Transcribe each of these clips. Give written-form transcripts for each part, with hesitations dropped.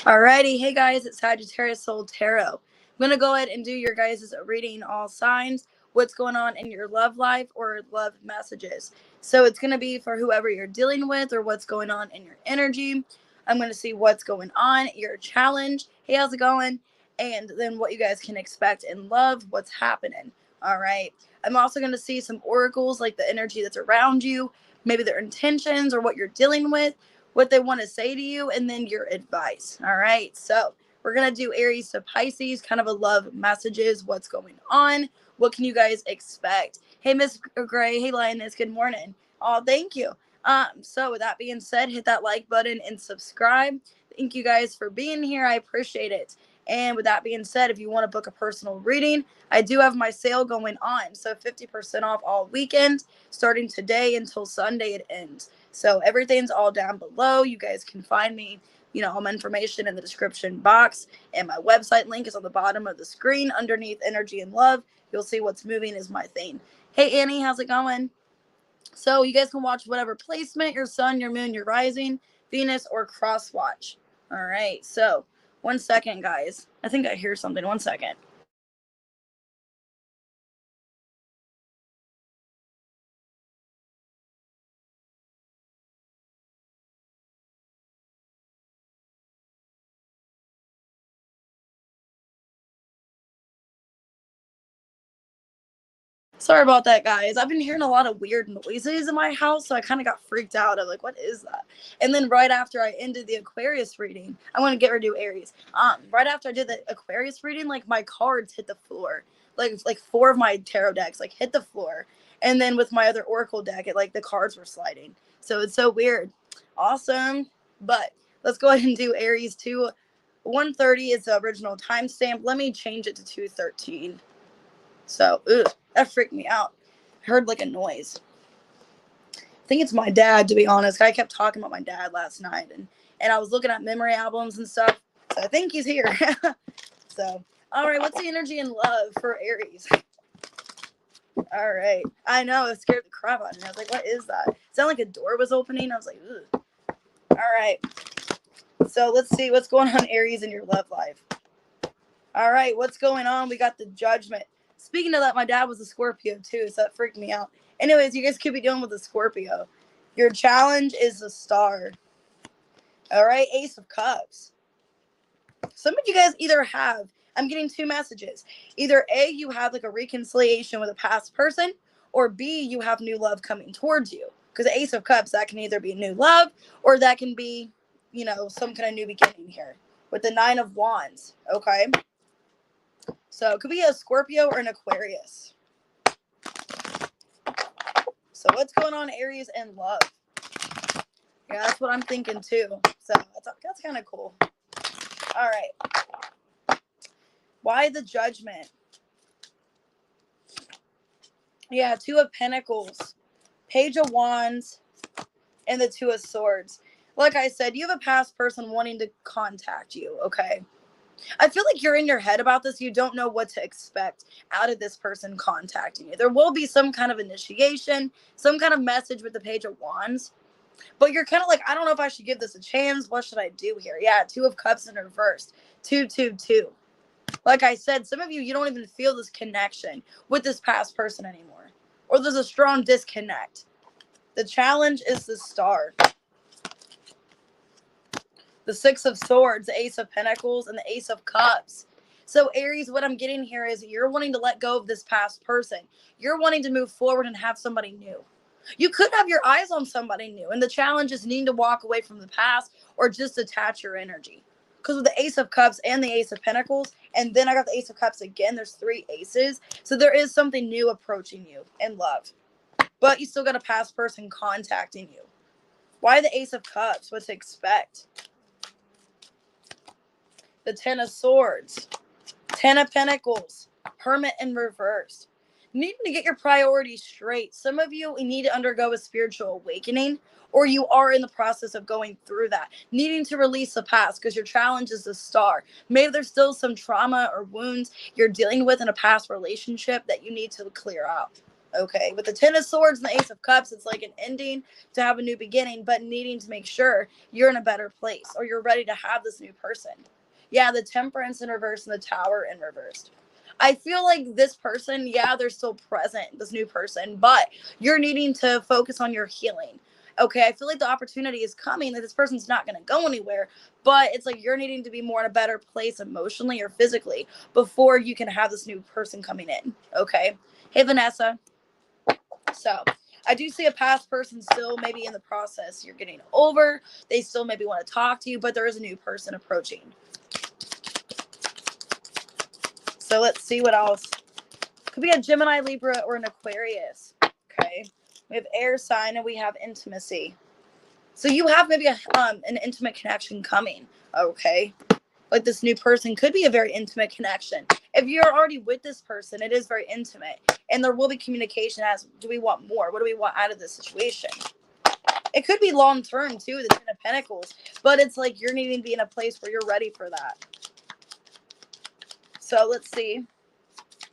Alrighty, hey guys, it's Sagittarius Soul Tarot. I'm going to go ahead and do your guys' reading all signs, what's going on in your love life or love messages. So it's going to be for whoever you're dealing with or what's going on in your energy. I'm going to see what's going on, your challenge, hey, how's it going? And then what you guys can expect in love, what's happening. All right. I'm also going to see some oracles, like the energy that's around you, maybe their intentions or what you're dealing with, what they want to say to you, and then your advice. All right. So we're going to do Aries to Pisces, kind of a love messages, what's going on, what can you guys expect? Hey, Miss Gray. Hey, Lioness. Good morning. Oh, thank you. So with that being said, hit that like button and subscribe. Thank you guys for being here. I appreciate it. And with that being said, if you want to book a personal reading, I do have my sale going on. So 50% off all weekend, starting today until Sunday it ends. So everything's all down below. You guys can find me, all my information in the description box. And my website link is on the bottom of the screen underneath Energy and Love. You'll see what's moving is my thing. Hey, Annie, how's it going? So you guys can watch whatever placement, your sun, your moon, your rising, Venus, or cross watch. All right. So 1 second, guys. I think I hear something. 1 second. Sorry about that, guys. I've been hearing a lot of weird noises in my house, so I kind of got freaked out. I'm like, what is that? And then right after I ended the Aquarius reading, I want to get ready to do Aries. Right after I did the Aquarius reading, like my cards hit the floor. Like 4 of my tarot decks like hit the floor. And then with my other Oracle deck, it like the cards were sliding. So it's so weird. Awesome. But let's go ahead and do Aries 2. 1:30 is the original timestamp. Let me change it to 2:13. So, that freaked me out. I heard like a noise. I think it's my dad, to be honest. I kept talking about my dad last night, and I was looking at memory albums and stuff. So I think he's here. So, all right, what's the energy and love for Aries? All right. I know, it scared the crap out of me. I was like, what is that? It sounded like a door was opening. I was like, ugh. All right. So let's see what's going on, Aries, in your love life. All right, what's going on? We got the Judgment. Speaking of that, my dad was a Scorpio too, so that freaked me out. Anyways, you guys could be dealing with a Scorpio. Your challenge is the Star. All right, Ace of Cups. Some of you guys either have, I'm getting 2 messages. Either A, you have like a reconciliation with a past person, or B, you have new love coming towards you. Because the Ace of Cups, that can either be new love, or that can be, some kind of new beginning here. With the 9 of Wands, okay? So it could be a Scorpio or an Aquarius. So what's going on, Aries, and love? Yeah, that's what I'm thinking too. So that's kind of cool. All right. Why the Judgment? Yeah, 2 of Pentacles, Page of Wands, and the 2 of Swords. Like I said, you have a past person wanting to contact you, okay? I feel like you're in your head about this. You don't know what to expect out of this person contacting you. There will be some kind of initiation, some kind of message with the Page of Wands. But you're kind of like, I don't know if I should give this a chance. What should I do here? Yeah, 2 of Cups in reverse. 2, 2, 2. Like I said, some of you don't even feel this connection with this past person anymore. Or there's a strong disconnect. The challenge is the Star. The 6 of Swords, the Ace of Pentacles, and the Ace of Cups. So Aries, what I'm getting here is you're wanting to let go of this past person. You're wanting to move forward and have somebody new. You could have your eyes on somebody new, and the challenge is needing to walk away from the past or just detach your energy. Because with the Ace of Cups and the Ace of Pentacles, and then I got the Ace of Cups again, there's 3 aces. So there is something new approaching you in love. But you still got a past person contacting you. Why the Ace of Cups? What to expect? The 10 of Swords, 10 of Pentacles, Hermit in reverse. Needing to get your priorities straight. Some of you need to undergo a spiritual awakening, or you are in the process of going through that. Needing to release the past because your challenge is the Star. Maybe there's still some trauma or wounds you're dealing with in a past relationship that you need to clear out. Okay, with the Ten of Swords and the Ace of Cups, it's like an ending to have a new beginning, but needing to make sure you're in a better place or you're ready to have this new person. Yeah, the Temperance in reverse and the Tower in reverse. I feel like this person, yeah, they're still present, this new person, but you're needing to focus on your healing. Okay, I feel like the opportunity is coming that this person's not going to go anywhere, but it's like you're needing to be more in a better place emotionally or physically before you can have this new person coming in. Okay. Hey, Vanessa. So I do see a past person still maybe in the process you're getting over. They still maybe want to talk to you, but there is a new person approaching. So let's see what else. Could be a Gemini, Libra, or an Aquarius. Okay. We have air sign and we have intimacy. So you have maybe an intimate connection coming. Okay. Like this new person could be a very intimate connection. If you're already with this person, it is very intimate. And there will be communication as, do we want more? What do we want out of this situation? It could be long term too, the Ten of Pentacles. But it's like you're needing to be in a place where you're ready for that. So let's see.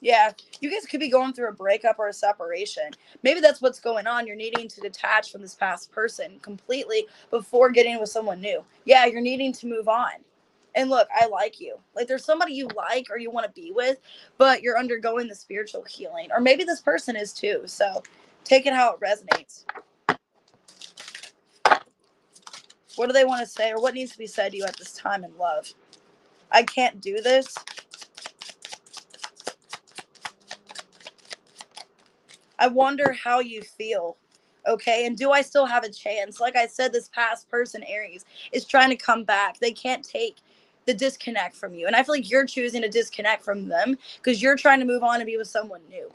Yeah, you guys could be going through a breakup or a separation. Maybe that's what's going on. You're needing to detach from this past person completely before getting with someone new. Yeah, you're needing to move on. And look, I like you. Like there's somebody you like or you want to be with, but you're undergoing the spiritual healing. Or maybe this person is too. So take it how it resonates. What do they want to say or what needs to be said to you at this time in love? I can't do this. I wonder how you feel. Okay. And do I still have a chance? Like I said, this past person, Aries, is trying to come back. They can't take the disconnect from you. And I feel like you're choosing to disconnect from them because you're trying to move on and be with someone new.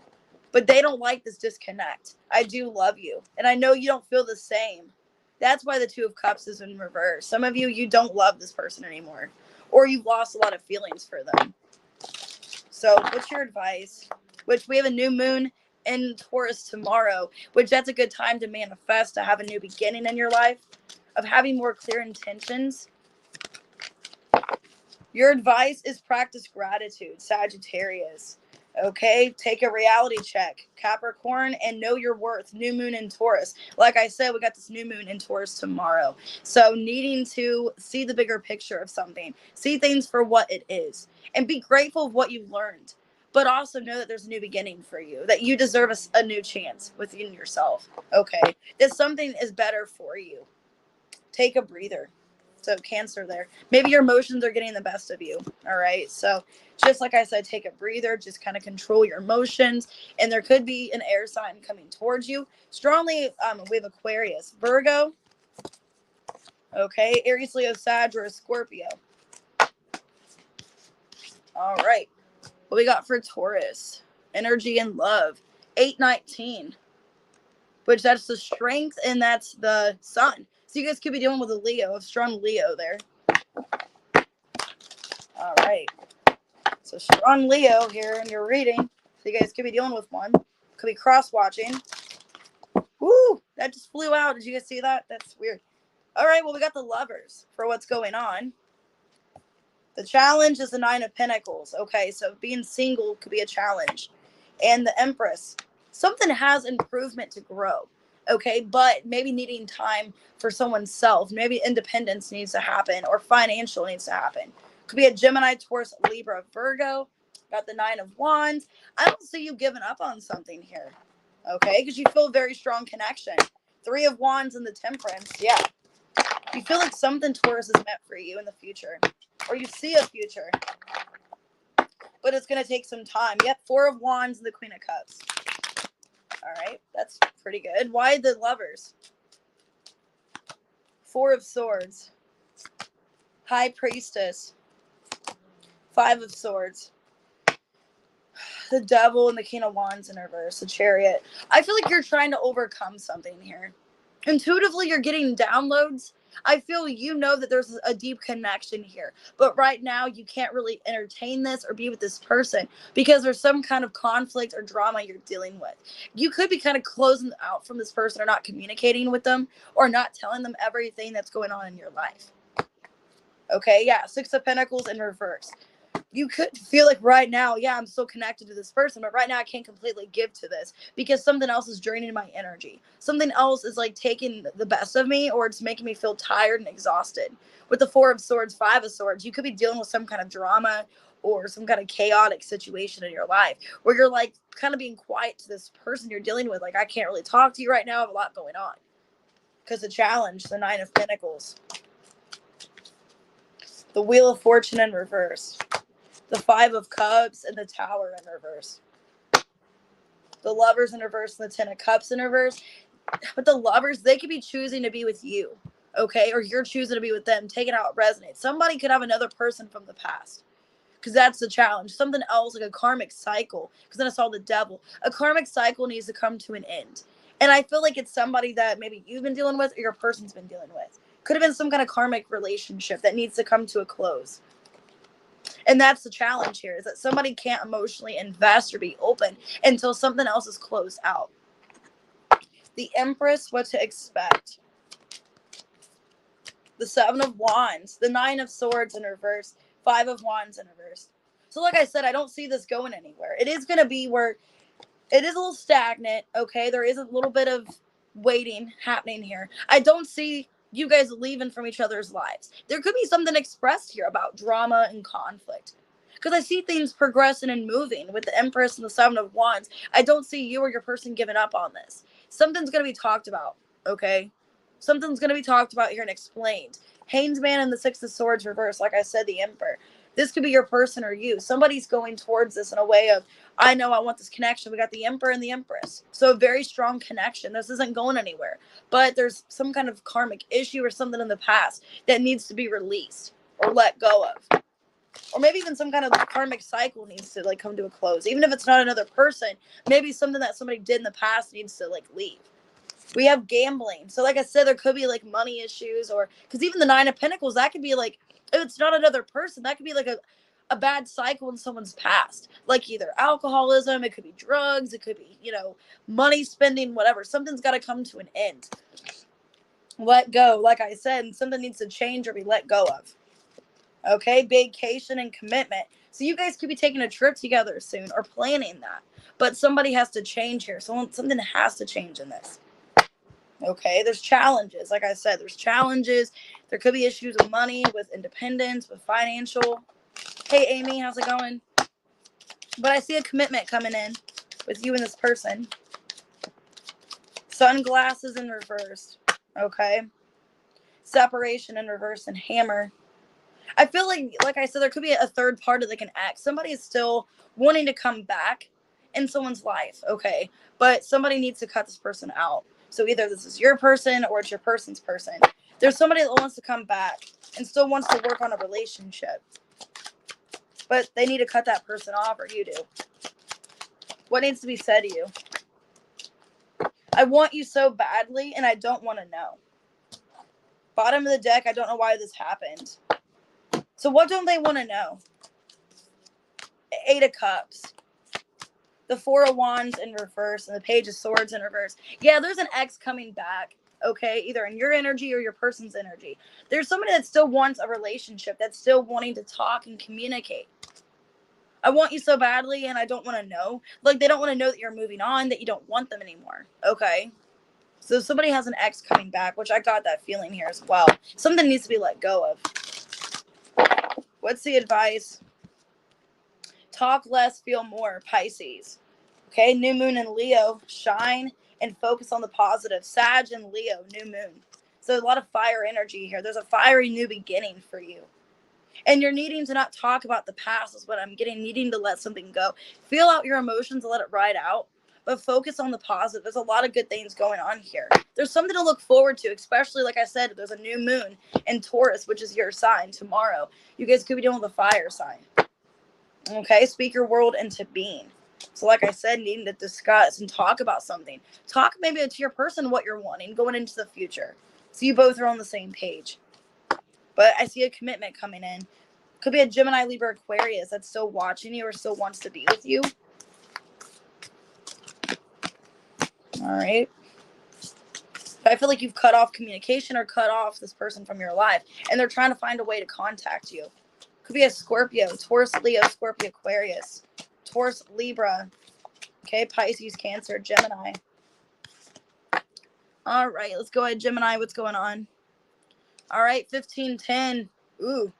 But they don't like this disconnect. I do love you. And I know you don't feel the same. That's why the Two of Cups is in reverse. Some of you, you don't love this person anymore. Or you've lost a lot of feelings for them. So what's your advice? Which we have a new moon in Taurus tomorrow, which that's a good time to manifest, to have a new beginning in your life, of having more clear intentions. Your advice is practice gratitude, Sagittarius. Okay, take a reality check, Capricorn, and know your worth. New moon in Taurus. Like I said, we got this new moon in Taurus tomorrow. So needing to see the bigger picture of something, see things for what it is, and be grateful of what you've learned. But also know that there's a new beginning for you, that you deserve a new chance within yourself. Okay, that something is better for you. Take a breather. So Cancer there. Maybe your emotions are getting the best of you. All right. So just like I said, take a breather, just kind of control your emotions. And there could be an air sign coming towards you. Strongly, we have Aquarius, Virgo. Okay. Aries, Leo, Sag, or Scorpio. All right. What we got for Taurus? Energy and love. 819. Which that's the strength and that's the sun. So you guys could be dealing with a Leo, a strong Leo there. All right. So strong Leo here in your reading. So you guys could be dealing with one. Could be cross-watching. Woo! That just flew out. Did you guys see that? That's weird. All right. Well, we got the Lovers for what's going on. The challenge is the Nine of Pentacles. Okay. So being single could be a challenge. And the Empress. Something has improvement to grow. Okay. But maybe needing time for someone's self. Maybe independence needs to happen or financial needs to happen. Could be a Gemini, Taurus, Libra, Virgo. Got the Nine of Wands. I don't see you giving up on something here. Okay. Because you feel a very strong connection. Three of Wands and the Temperance. Yeah. You feel like something Taurus is meant for you in the future. Or you see a future. But it's going to take some time. Yep. Four of Wands and the Queen of Cups. All right. That's pretty good. Why the Lovers? Four of Swords. High Priestess. Five of Swords. The Devil and the King of Wands in reverse. The Chariot. I feel like you're trying to overcome something here. Intuitively, you're getting downloads. I feel you know that there's a deep connection here. But right now, you can't really entertain this or be with this person because there's some kind of conflict or drama you're dealing with. You could be kind of closing out from this person or not communicating with them or not telling them everything that's going on in your life. Okay, yeah, Six of Pentacles in reverse. You could feel like right now, yeah, I'm still connected to this person, but right now I can't completely give to this because something else is draining my energy. Something else is like taking the best of me, or it's making me feel tired and exhausted. With the Four of Swords, Five of Swords, you could be dealing with some kind of drama or some kind of chaotic situation in your life where you're like kind of being quiet to this person you're dealing with. Like, I can't really talk to you right now. I have a lot going on. Because the challenge, the Nine of Pentacles, the Wheel of Fortune in reverse, the Five of Cups, and the Tower in reverse. The Lovers in reverse and the Ten of Cups in reverse. But the Lovers, they could be choosing to be with you, okay? Or you're choosing to be with them. Take it how it resonates. Somebody could have another person from the past. Because that's the challenge. Something else, like a karmic cycle. Because then I saw the Devil. A karmic cycle needs to come to an end. And I feel like it's somebody that maybe you've been dealing with or your person's been dealing with. Could have been some kind of karmic relationship that needs to come to a close. And that's the challenge here, is that somebody can't emotionally invest or be open until something else is closed out. The Empress, what to expect. The Seven of Wands, the Nine of Swords in reverse, Five of Wands in reverse. So like I said, I don't see this going anywhere. It is going to be where it is a little stagnant, okay? There is a little bit of waiting happening here. I don't see you guys leaving from each other's lives. There could be something expressed here about drama and conflict. Because I see things progressing and moving with the Empress and the Seven of Wands. I don't see you or your person giving up on this. Something's going to be talked about, okay? Something's going to be talked about here and explained. Hangman and the Six of Swords reverse, like I said, the Emperor. This could be your person or you. Somebody's going towards this in a way of, I know I want this connection. We got the Emperor and the Empress. So a very strong connection. This isn't going anywhere. But there's some kind of karmic issue or something in the past that needs to be released or let go of. Or maybe even some kind of karmic cycle needs to like come to a close. Even if it's not another person, maybe something that somebody did in the past needs to like leave. We have gambling. So like I said, there could be like money issues, or because even the Nine of Pentacles, that could be like, if it's not another person, that could be like a bad cycle in someone's past. Like either alcoholism, it could be drugs, it could be, money spending, whatever. Something's got to come to an end. Let go. Like I said, something needs to change or be let go of. Okay, vacation and commitment. So you guys could be taking a trip together soon or planning that. But somebody has to change here. Something has to change in this. Okay, there's challenges. Like I said, there's challenges. There could be issues with money, with independence, with financial. Hey, Amy, how's it going? But I see a commitment coming in with you and this person. Sunglasses in reverse. Okay. Separation in reverse and hammer. I feel like I said, there could be a third party, like an ex. Somebody is still wanting to come back in someone's life, okay? But somebody needs to cut this person out. So either this is your person or it's your person's person. There's somebody that wants to come back and still wants to work on a relationship. But they need to cut that person off, or you do. What needs to be said to you? I want you so badly, and I don't want to know. Bottom of the deck, I don't know why this happened. So what don't they want to know? Eight of Cups. The Four of Wands in reverse and the Page of Swords in reverse. Yeah, there's an ex coming back, okay? Either in your energy or your person's energy. There's somebody that still wants a relationship, that's still wanting to talk and communicate. I want you so badly, and I don't want to know. Like, they don't want to know that you're moving on, that you don't want them anymore, okay? So somebody has an ex coming back, which I got that feeling here as well. Something needs to be let go of. What's the advice? Talk less, feel more, Pisces. Okay, new moon in Leo, shine and focus on the positive. Sag and Leo, new moon. So a lot of fire energy here. There's a fiery new beginning for you. And you're needing to not talk about the past is what I'm getting, needing to let something go. Feel out your emotions and let it ride out, but focus on the positive. There's a lot of good things going on here. There's something to look forward to, especially, like I said, there's a new moon in Taurus, which is your sign tomorrow. You guys could be dealing with a fire sign. Okay, speak your world into being. So like I said, needing to discuss and talk about something. Talk maybe to your person what you're wanting going into the future. So you both are on the same page. But I see a commitment coming in. Could be a Gemini, Libra, Aquarius that's still watching you or still wants to be with you. All right. But I feel like you've cut off communication or cut off this person from your life. And they're trying to find a way to contact you. Could be a Scorpio, Taurus, Leo, Scorpio, Aquarius, Taurus, Libra. Okay, Pisces, Cancer, Gemini. All right, let's go ahead, Gemini. What's going on? All right, 1510. Ooh.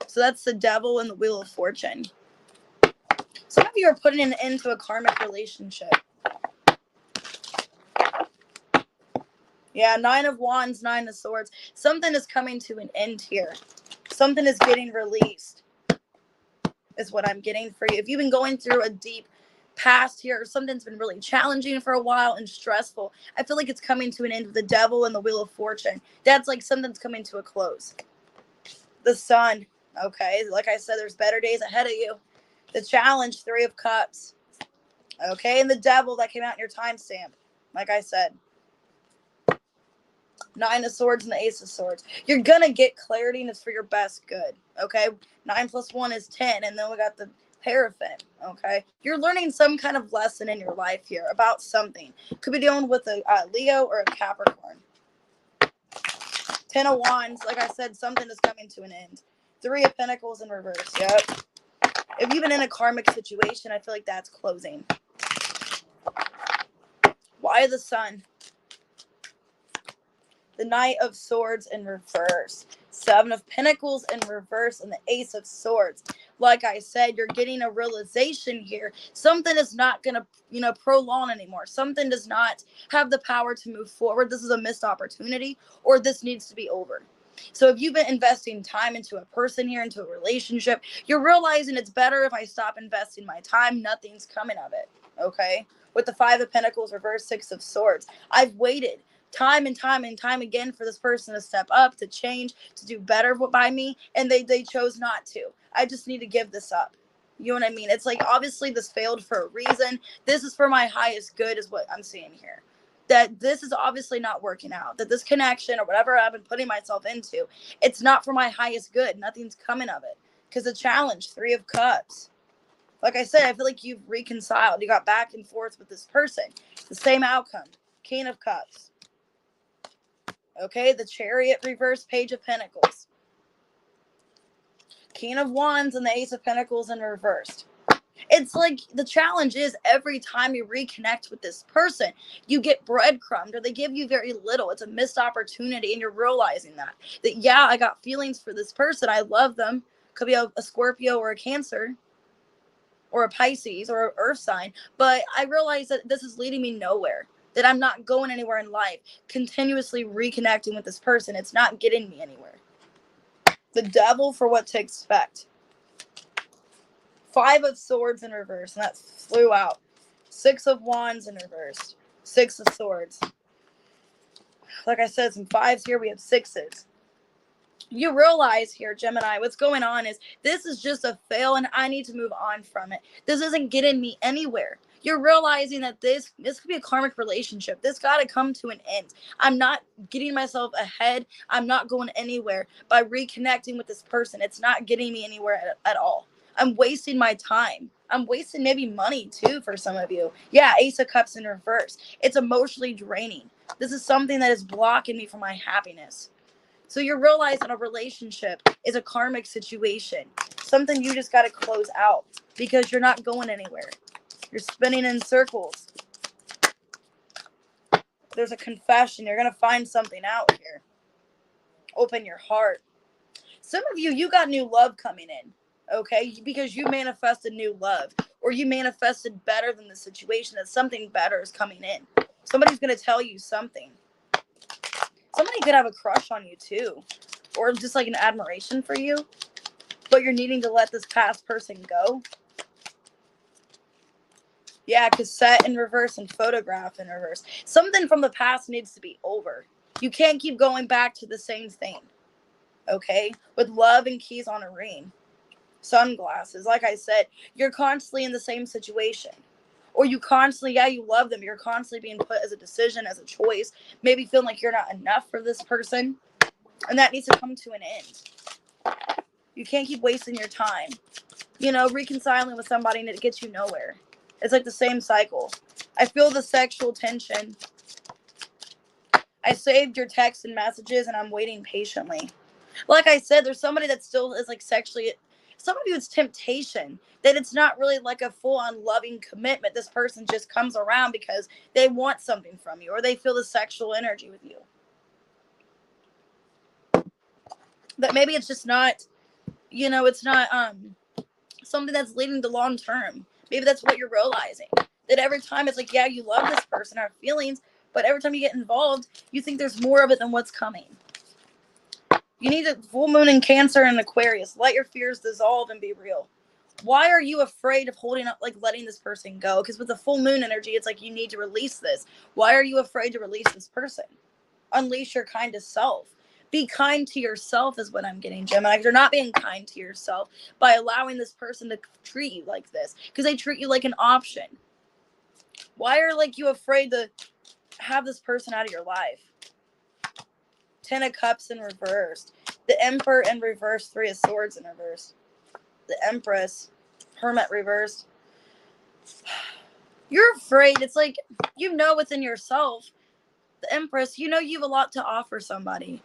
So that's the Devil and the Wheel of Fortune. Some of you are putting an end to a karmic relationship. Yeah, 9 of Wands, 9 of Swords. Something is coming to an end here. Something is getting released, is what I'm getting for you. If you've been going through a deep past here, or something's been really challenging for a while and stressful, I feel like it's coming to an end with the Devil and the Wheel of Fortune. That's like something's coming to a close. The Sun. Okay, like I said, there's better days ahead of you. The Challenge, 3 of Cups. Okay, and the Devil that came out in your timestamp. Like I said. 9 of Swords and the Ace of Swords. You're going to get clarity, and it's for your best good. Okay, 9 plus 1 is 10, and then we got the Hierophant. Okay, you're learning some kind of lesson in your life here about something. Could be dealing with a Leo or a Capricorn. 10 of Wands, like I said, something is coming to an end. 3 of Pentacles in reverse. Yep. If you've been in a karmic situation, I feel like that's closing. Why the Sun? The Knight of Swords in reverse. 7 of Pentacles in reverse, and the Ace of Swords. Like I said, you're getting a realization here. Something is not going to, prolong anymore. Something does not have the power to move forward. This is a missed opportunity, or this needs to be over. So if you've been investing time into a person here, into a relationship, you're realizing it's better if I stop investing my time. Nothing's coming of it. Okay? With the 5 of Pentacles reverse, 6 of Swords. I've waited time and time and time again for this person to step up, to change, to do better by me, and they chose not to. I just need to give this up. You know what I mean? It's like, obviously this failed for a reason. This is for my highest good, is what I'm seeing here. That this is obviously not working out. That this connection or whatever I've been putting myself into, it's not for my highest good. Nothing's coming of it. Because the Challenge, 3 of Cups. Like I said, I feel like you've reconciled. You got back and forth with this person. The same outcome. King of Cups. Okay, the Chariot reverse, Page of Pentacles. King of Wands and the Ace of Pentacles in reversed. It's like the challenge is every time you reconnect with this person, you get breadcrumbed, or they give you very little. It's a missed opportunity, and you're realizing that yeah, I got feelings for this person. I love them. Could be a Scorpio or a Cancer or a Pisces or an earth sign. But I realize that this is leading me nowhere, that I'm not going anywhere in life. Continuously reconnecting with this person, it's not getting me anywhere. The Devil for what to expect. 5 of Swords in reverse, and that flew out. 6 of Wands in reverse. 6 of Swords. Like I said, some 5s here. We have 6s. You realize here, Gemini, what's going on is this is just a fail, and I need to move on from it. This isn't getting me anywhere. You're realizing that this could be a karmic relationship. This got to come to an end. I'm not getting myself ahead. I'm not going anywhere by reconnecting with this person. It's not getting me anywhere at all. I'm wasting my time. I'm wasting maybe money too for some of you. Yeah, Ace of Cups in reverse. It's emotionally draining. This is something that is blocking me from my happiness. So you're realizing a relationship is a karmic situation. Something you just got to close out because you're not going anywhere. You're spinning in circles. There's a confession. You're going to find something out here. Open your heart. Some of you got new love coming in. Okay, because you manifested new love, or you manifested better than the situation, that something better is coming in. Somebody's going to tell you something. Somebody could have a crush on you too, or just like an admiration for you, but you're needing to let this past person go. Yeah, cassette in reverse and photograph in reverse. Something from the past needs to be over. You can't keep going back to the same thing. Okay, with love and keys on a ring. Sunglasses. Like I said, you're constantly in the same situation, or you constantly, you love them, you're constantly being put as a decision, as a choice, maybe feeling like you're not enough for this person, and that needs to come to an end. You can't keep wasting your time, reconciling with somebody, and it gets you nowhere. It's like the same cycle. I feel the sexual tension. I saved your texts and messages, and I'm waiting patiently. Like I said, there's somebody that still is like sexually, some of you it's temptation, that it's not really like a full-on loving commitment. This person just comes around because they want something from you, or they feel the sexual energy with you. But maybe it's just not, it's not something that's leading to long term. Maybe that's what you're realizing. That every time it's like, yeah, you love this person, have feelings, but every time you get involved, you think there's more of it than what's coming. You need a full moon in Cancer and Aquarius. Let your fears dissolve and be real. Why are you afraid of holding up, like letting this person go? Because with the full moon energy, it's like you need to release this. Why are you afraid to release this person? Unleash your kindest self. Be kind to yourself is what I'm getting, Gemini. You're not being kind to yourself by allowing this person to treat you like this, because they treat you like an option. Why are like you afraid to have this person out of your life? 10 of Cups in reversed. The Emperor in reverse. 3 of Swords in reverse. The Empress. Hermit reversed. You're afraid. It's like, within yourself, the Empress, you have a lot to offer somebody.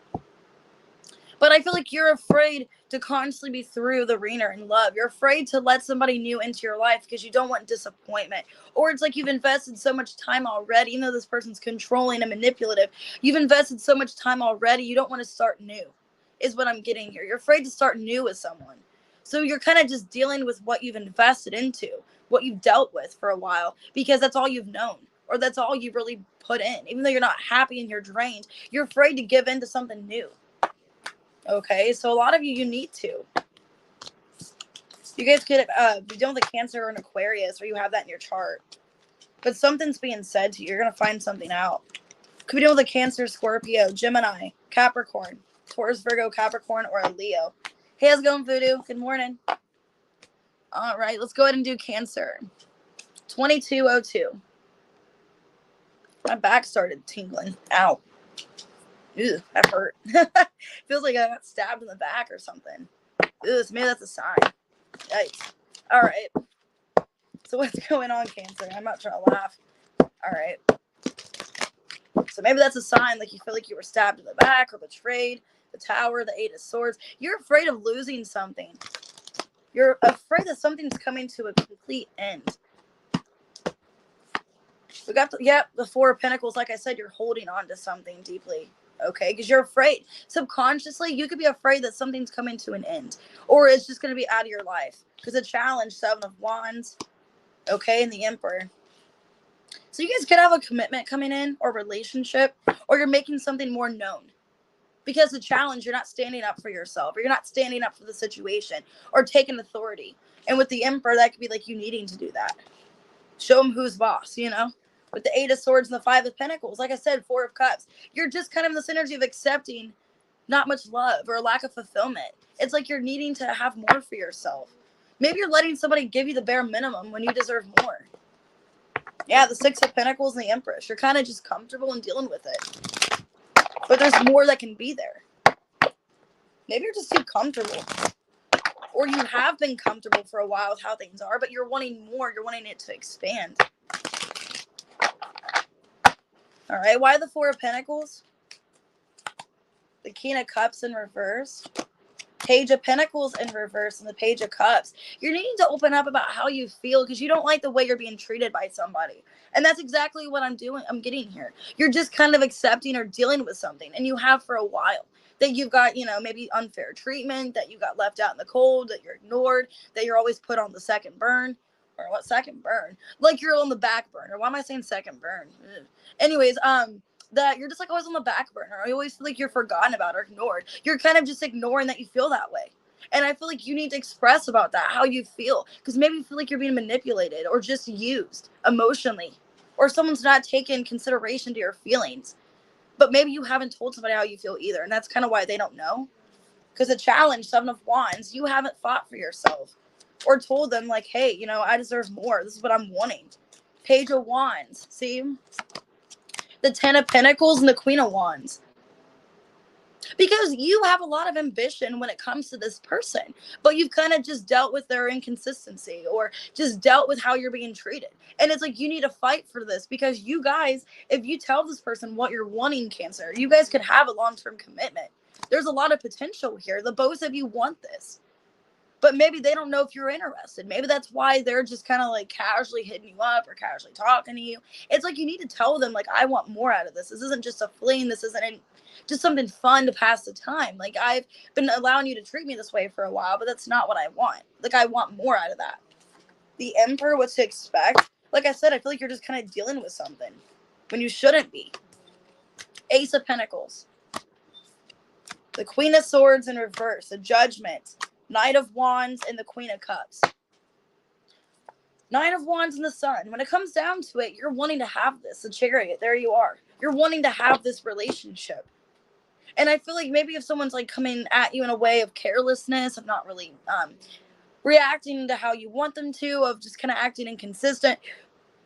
But I feel like you're afraid to constantly be through the ringer in love. You're afraid to let somebody new into your life because you don't want disappointment. Or it's like you've invested so much time already, even though this person's controlling and manipulative. You've invested so much time already, you don't want to start new, is what I'm getting here. You're afraid to start new with someone. So you're kind of just dealing with what you've invested into, what you've dealt with for a while, because that's all you've known. Or that's all you really put in. Even though you're not happy and you're drained, you're afraid to give in to something new. Okay, so a lot of you need to. You guys could be dealing with a Cancer or an Aquarius, or you have that in your chart. But something's being said to you. You're going to find something out. Could be dealing with a Cancer, Scorpio, Gemini, Capricorn, Taurus, Virgo, Capricorn, or a Leo. Hey, how's it going, Voodoo? Good morning. All right, let's go ahead and do Cancer. 2202. My back started tingling. Ow. Ew, that hurt. Feels like I got stabbed in the back or something. Ew, maybe that's a sign. Yikes. All right. So what's going on, Cancer? I'm not trying to laugh. All right. So maybe that's a sign, like you feel like you were stabbed in the back or betrayed. The Tower, the 8 of Swords. You're afraid of losing something. You're afraid that something's coming to a complete end. We got the 4 of Pentacles. Like I said, you're holding on to something deeply. Okay, because you're afraid. Subconsciously, you could be afraid that something's coming to an end, or it's just going to be out of your life. Because a challenge, 7 of Wands, okay, and the Emperor. So you guys could have a commitment coming in, or relationship, or you're making something more known. Because the challenge, you're not standing up for yourself, or you're not standing up for the situation, or taking authority. And with the Emperor, that could be like you needing to do that. Show them who's boss, With the 8 of Swords and the 5 of Pentacles, like I said, 4 of Cups. You're just kind of in this energy of accepting not much love or a lack of fulfillment. It's like you're needing to have more for yourself. Maybe you're letting somebody give you the bare minimum when you deserve more. Yeah, the 6 of Pentacles and the Empress. You're kind of just comfortable in dealing with it. But there's more that can be there. Maybe you're just too comfortable. Or you have been comfortable for a while with how things are, but you're wanting more. You're wanting it to expand. All right, why the 4 of Pentacles? The King of Cups in reverse. Page of Pentacles in reverse and the Page of Cups. You're needing to open up about how you feel because you don't like the way you're being treated by somebody. And that's exactly what I'm getting here. You're just kind of accepting or dealing with something, and you have for a while. That you've got, maybe unfair treatment, that you got left out in the cold, that you're ignored, that you're always put on the second burn. Or what second burn? Like you're on the back burner. Why am I saying second burn? Ugh. Anyways, that you're just like always on the back burner. I always feel like you're forgotten about or ignored. You're kind of just ignoring that you feel that way. And I feel like you need to express about that, how you feel. Because maybe you feel like you're being manipulated or just used emotionally. Or someone's not taking consideration to your feelings. But maybe you haven't told somebody how you feel either. And that's kind of why they don't know. Because a challenge, 7 of Wands, you haven't fought for yourself. Or told them like, hey, I deserve more. This is what I'm wanting. Page of Wands. See? The 10 of Pentacles and the Queen of Wands. Because you have a lot of ambition when it comes to this person. But you've kind of just dealt with their inconsistency. Or just dealt with how you're being treated. And it's like you need to fight for this. Because you guys, if you tell this person what you're wanting, Cancer, you guys could have a long-term commitment. There's a lot of potential here. The both of you want this. But maybe they don't know if you're interested. Maybe that's why they're just kind of like casually hitting you up or casually talking to you. It's like you need to tell them, like, I want more out of this. This isn't just a fling. This isn't just something fun to pass the time. Like, I've been allowing you to treat me this way for a while, but that's not what I want. Like, I want more out of that. The Emperor, what to expect? Like I said, I feel like you're just kind of dealing with something when you shouldn't be. Ace of Pentacles. The Queen of Swords in reverse. The Judgment. Knight of Wands and the Queen of Cups. Nine of Wands and the Sun. When it comes down to it, you're wanting to have this. The Chariot. There you are. You're wanting to have this relationship. And I feel like maybe if someone's like coming at you in a way of carelessness, of not really reacting to how you want them to, of just kind of acting inconsistent,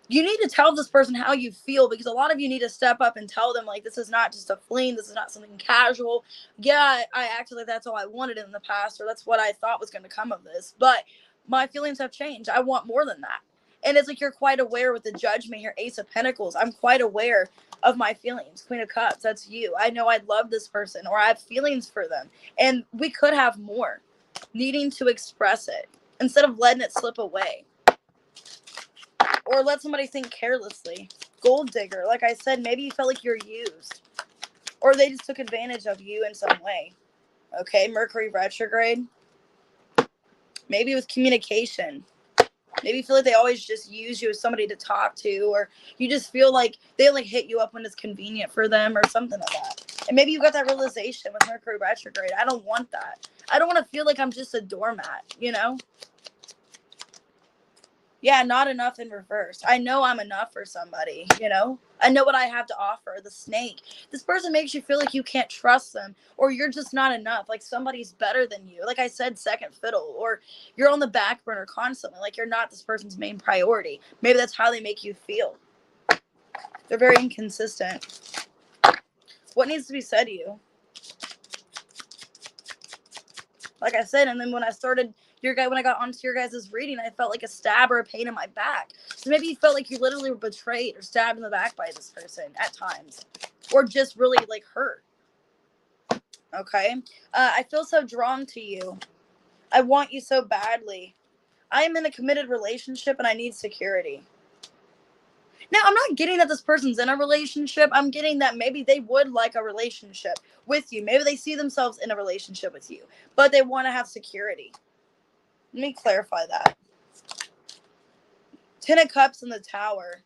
you need to tell this person how you feel, because a lot of you need to step up and tell them, like, this is not just a fling. This is not something casual. Yeah, I acted like that's all I wanted in the past, or that's what I thought was going to come of this. But my feelings have changed. I want more than that. And it's like you're quite aware with the Judgment here, Ace of Pentacles. I'm quite aware of my feelings. Queen of Cups, that's you. I know I love this person, or I have feelings for them. And we could have more. Needing to express it instead of letting it slip away. Or let somebody think carelessly. Gold digger. Like I said, maybe you felt like you're used. Or they just took advantage of you in some way. Okay, Mercury retrograde. Maybe with communication. Maybe you feel like they always just use you as somebody to talk to. Or you just feel like they like hit you up when it's convenient for them or something like that. And maybe you got that realization with Mercury retrograde. I don't want that. I don't want to feel like I'm just a doormat, you know? Yeah, not enough in reverse. I know I'm enough for somebody, you know? I know what I have to offer. The Snake. This person makes you feel like you can't trust them, or you're just not enough. Like somebody's better than you. Like I said, second fiddle, or you're on the back burner constantly. Like you're not this person's main priority. Maybe that's how they make you feel. They're very inconsistent. What needs to be said to you? Like I said, and then when I started when I got onto your guys' reading, I felt like a stab or a pain in my back. So maybe you felt like you literally were betrayed or stabbed in the back by this person at times, or just really like hurt. Okay. I feel so drawn to you. I want you so badly. I am in a committed relationship and I need security. Now, I'm not getting that this person's in a relationship. I'm getting that maybe they would like a relationship with you. Maybe they see themselves in a relationship with you, but they want to have security. Let me clarify that. Ten of Cups in the Tower.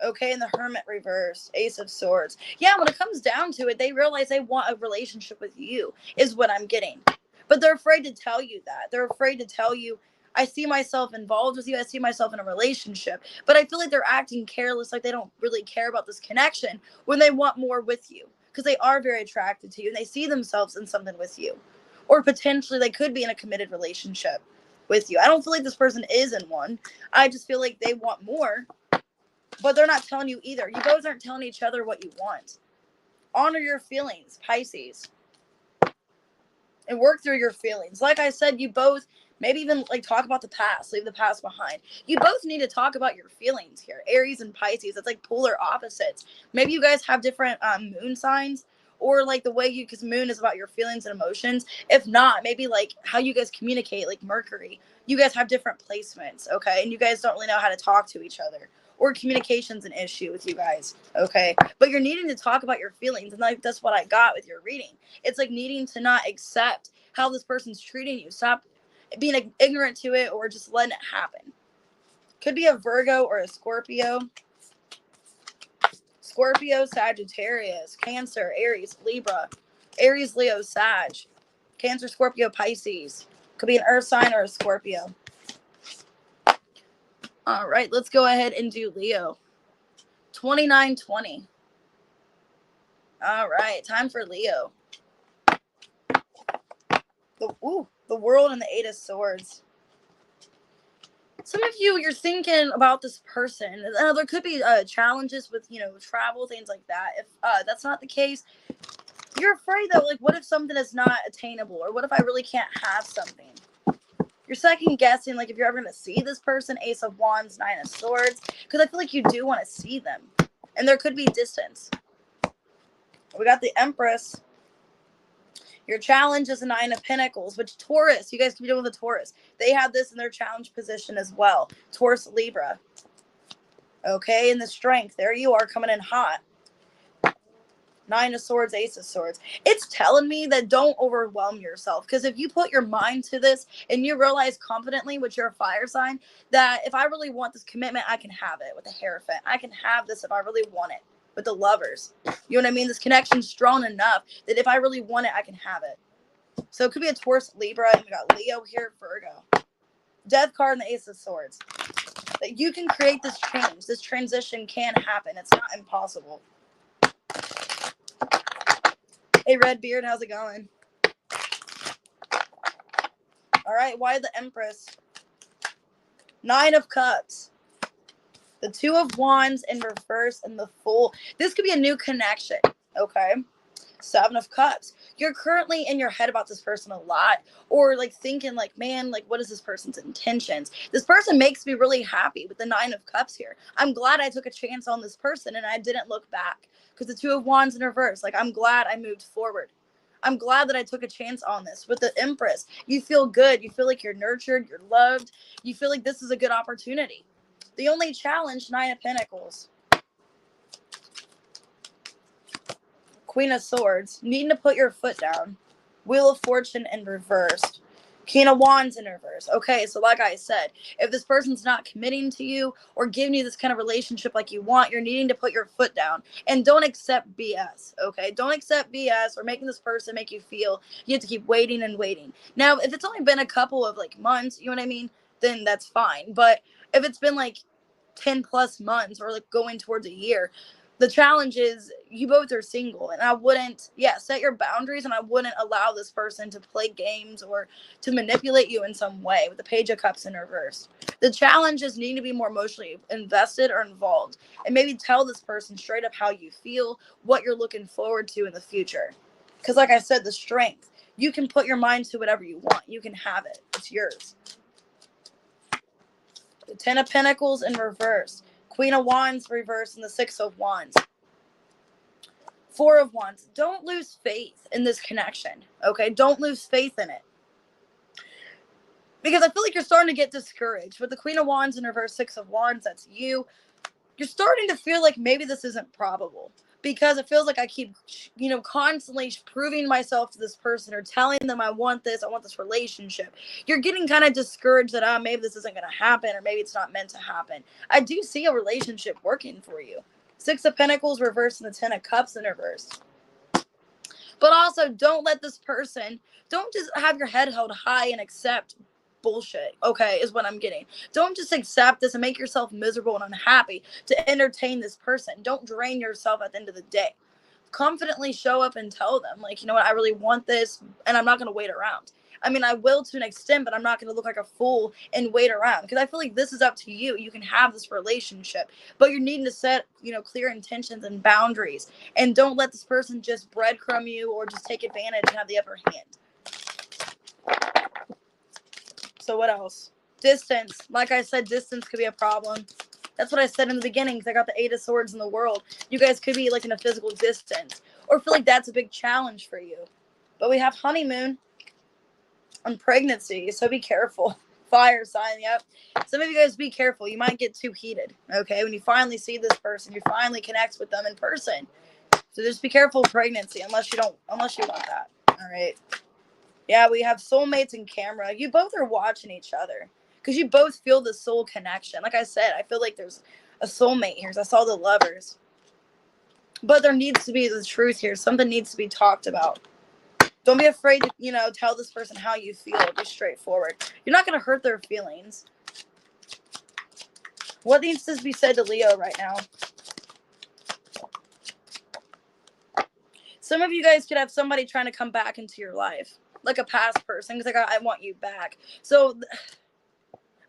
Okay, and the Hermit reverse. Ace of Swords. Yeah, when it comes down to it, they realize they want a relationship with you, is what I'm getting. But they're afraid to tell you that. They're afraid to tell you, I see myself involved with you. I see myself in a relationship. But I feel like they're acting careless, like they don't really care about this connection when they want more with you. Because they are very attracted to you and they see themselves in something with you. Or potentially they could be in a committed relationship with you. I don't feel like this person is in one. I just feel like they want more, but they're not telling you either. You both aren't telling each other what you want. Honor your feelings, Pisces, and work through your feelings. Like I said, you both maybe even like talk about the past, leave the past behind. You both need to talk about your feelings here. Aries and Pisces, it's like polar opposites. Maybe you guys have different moon signs, or like the way you, because moon is about your feelings and emotions. If not, maybe like how you guys communicate, like Mercury. You guys have different placements, okay? And you guys don't really know how to talk to each other. Or communication's an issue with you guys, okay? But you're needing to talk about your feelings, and like that's what I got with your reading. It's like needing to not accept how this person's treating you. Stop being ignorant to it, or just letting it happen. Could be a Virgo or a Scorpio. Scorpio, Sagittarius, Cancer, Aries, Libra. Aries, Leo, Sag. Cancer, Scorpio, Pisces. Could be an Earth sign or a Scorpio. All right, let's go ahead and do Leo. 2920. All right, time for Leo. The World and the Eight of Swords. Some of you, you're thinking about this person. There could be challenges with, travel, things like that. If that's not the case, you're afraid that, like, what if something is not attainable? Or what if I really can't have something? You're second guessing, like, if you're ever going to see this person. Ace of Wands, Nine of Swords. Because I feel like you do want to see them. And there could be distance. We got the Empress. Your challenge is a 9 of Pentacles, which Taurus, you guys can be dealing with a Taurus. They have this in their challenge position as well. Taurus, Libra. Okay, and the Strength. There you are coming in hot. 9 of Swords, Ace of Swords. It's telling me that don't overwhelm yourself. Because if you put your mind to this and you realize confidently, with your fire sign, that if I really want this commitment, I can have it. With the Hierophant, I can have this if I really want it. With the Lovers, you know what I mean? This connection's strong enough that if I really want it, I can have it. So it could be a Taurus, Libra, and we got Leo here, Virgo. Death card and the Ace of Swords. That you can create this change. This transition can happen. It's not impossible. Hey, Redbeard, how's it going? All right, why the Empress? 9 of Cups. The 2 of Wands in reverse and the Fool. This could be a new connection, okay? 7 of Cups. You're currently in your head about this person a lot, or like thinking like, man, like what is this person's intentions? This person makes me really happy with the 9 of Cups here. I'm glad I took a chance on this person and I didn't look back, because the 2 of Wands in reverse, like I'm glad I moved forward. I'm glad that I took a chance on this. With the Empress, you feel good. You feel like you're nurtured, you're loved. You feel like this is a good opportunity. The only challenge, 9 of Pentacles. Queen of Swords, needing to put your foot down. Wheel of Fortune in reverse. King of Wands in reverse. Okay, so like I said, if this person's not committing to you or giving you this kind of relationship like you want, you're needing to put your foot down. And don't accept BS, okay? Don't accept BS or making this person make you feel you have to keep waiting and waiting. Now, if it's only been a couple of like months, you know what I mean, then that's fine. But if it's been like 10 plus months or like going towards a year, the challenge is you both are single, and I wouldn't, set your boundaries, and I wouldn't allow this person to play games or to manipulate you in some way. With the Page of Cups in reverse, the challenge is needing to be more emotionally invested or involved, and maybe tell this person straight up how you feel, what you're looking forward to in the future. Because like I said, the Strength, you can put your mind to whatever you want. You can have it. It's yours. The 10 of Pentacles in reverse. Queen of Wands reverse and the 6 of Wands. 4 of Wands. Don't lose faith in this connection, okay? Don't lose faith in it. Because I feel like you're starting to get discouraged. With the Queen of Wands in reverse, 6 of Wands, that's you. You're starting to feel like maybe this isn't probable. Because it feels like I keep, constantly proving myself to this person or telling them I want this relationship. You're getting kind of discouraged that maybe this isn't going to happen, or maybe it's not meant to happen. I do see a relationship working for you. 6 of Pentacles reverse and the 10 of Cups in reverse. But also, don't let this person, don't just have your head held high and accept bullshit, okay, is what I'm getting. Don't just accept this and make yourself miserable and unhappy to entertain this person. Don't drain yourself at the end of the day. Confidently show up and tell them, like, you know what, I really want this, and I'm not going to wait around. I mean, I will to an extent, but I'm not going to look like a fool and wait around, because I feel like this is up to you. You can have this relationship, but you're needing to set, clear intentions and boundaries, and don't let this person just breadcrumb you or just take advantage and have the upper hand. So what else? Distance. Like I said, distance could be a problem. That's what I said in the beginning, because I got the 8 of Swords in the world. You guys could be like in a physical distance, or feel like that's a big challenge for you. But we have honeymoon and pregnancy, so be careful. Fire sign, yep. Some of you guys be careful. You might get too heated, okay? When you finally see this person, you finally connect with them in person. So just be careful with pregnancy, unless you want that. All right. Yeah, we have soulmates and camera. You both are watching each other because you both feel the soul connection. Like I said, I feel like there's a soulmate here. I saw the Lovers. But there needs to be the truth here. Something needs to be talked about. Don't be afraid to, tell this person how you feel. Be straightforward. You're not going to hurt their feelings. What needs to be said to Leo right now? Some of you guys could have somebody trying to come back into your life. Like a past person. Because I want you back. So,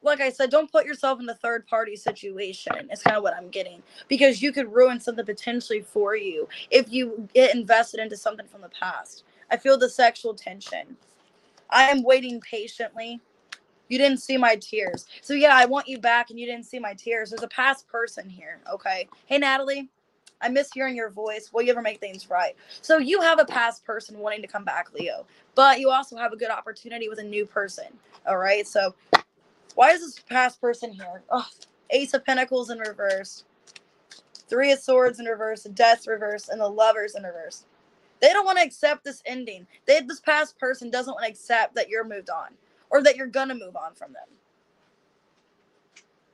like I said, don't put yourself in the third party situation. It's kind of what I'm getting. Because you could ruin something potentially for you if you get invested into something from the past. I feel the sexual tension. I am waiting patiently. You didn't see my tears. So yeah, I want you back and you didn't see my tears. There's a past person here, okay? Hey, Natalie. I miss hearing your voice. Will you ever make things right? So you have a past person wanting to come back, Leo, but you also have a good opportunity with a new person. All right. So why is this past person here? Oh, Ace of Pentacles in reverse, Three of Swords in reverse, Death reverse, and the Lovers in reverse. They don't want to accept this ending. This past person doesn't want to accept that you're moved on or that you're going to move on from them.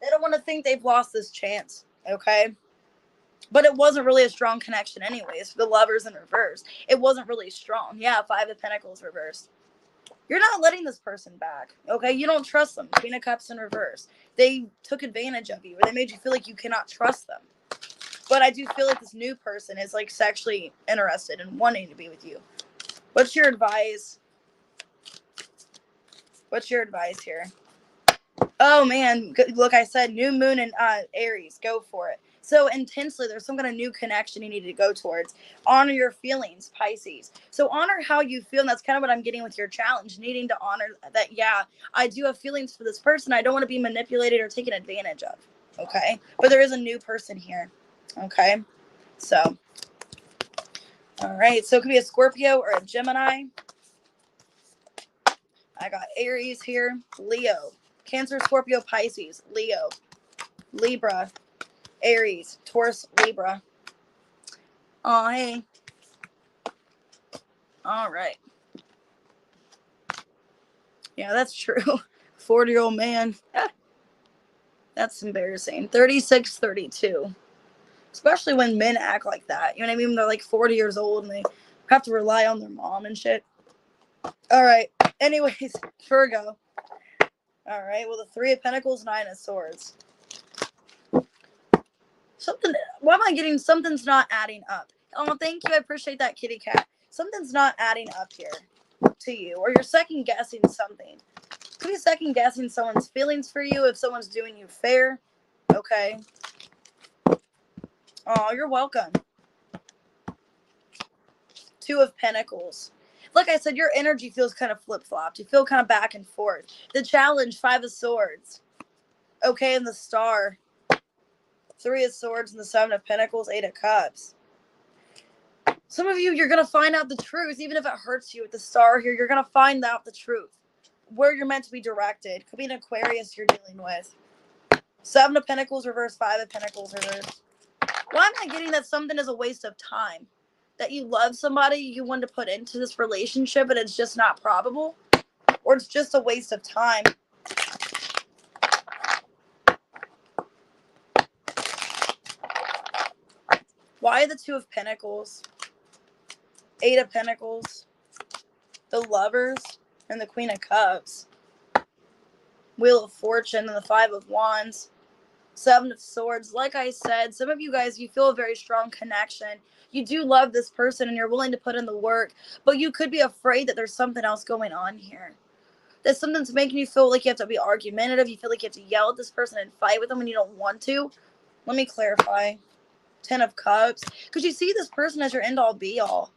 They don't want to think they've lost this chance, okay? But it wasn't really a strong connection anyways. For the Lovers in reverse, it wasn't really strong. Yeah, Five of Pentacles reversed. You're not letting this person back, okay? You don't trust them. Queen of Cups in reverse. They took advantage of you, or they made you feel like you cannot trust them. But I do feel like this new person is like sexually interested and wanting to be with you. What's your advice? What's your advice here? Oh man, look, I said new moon in Aries. Go for it. So intensely, there's some kind of new connection you need to go towards. Honor your feelings, Pisces. So honor how you feel, and that's kind of what I'm getting with your challenge, needing to honor that, yeah, I do have feelings for this person. I don't want to be manipulated or taken advantage of, okay? But there is a new person here, okay? So, all right, so it could be a Scorpio or a Gemini. I got Aries here, Leo, Cancer, Scorpio, Pisces, Leo, Libra, Aries, Taurus, Libra. Oh, hey. All right. Yeah, that's true. 40-year-old man. That's embarrassing. 36, 32. Especially when men act like that. You know what I mean? They're like 40 years old and they have to rely on their mom and shit. All right. Anyways, Virgo. All right. Well, the Three of Pentacles, Nine of Swords. Why am I getting something's not adding up? Oh, thank you. I appreciate that, kitty cat. Something's not adding up here to you, or you're second guessing something. Could be second guessing someone's feelings for you if someone's doing you fair. Okay. Oh, you're welcome. Two of Pentacles. Like I said, your energy feels kind of flip-flopped. You feel kind of back and forth. The challenge, Five of Swords. Okay, and the Star. Three of Swords and the Seven of Pentacles, Eight of Cups. Some of you, you're going to find out the truth, even if it hurts you with the Star here. You're going to find out the truth. Where you're meant to be directed. Could be an Aquarius you're dealing with. Seven of Pentacles reverse, Five of Pentacles reverse. Why am I getting that something is a waste of time? That you love somebody, you want to put into this relationship, and it's just not probable? Or it's just a waste of time? Why the Two of Pentacles? Eight of Pentacles? The Lovers? And the Queen of Cups? Wheel of Fortune and the Five of Wands? Seven of Swords. Like I said, some of you guys, you feel a very strong connection. You do love this person and you're willing to put in the work, but you could be afraid that there's something else going on here. That something's making you feel like you have to be argumentative. You feel like you have to yell at this person and fight with them when you don't want to. Let me clarify. Ten of Cups. Because you see this person as your end-all be-all.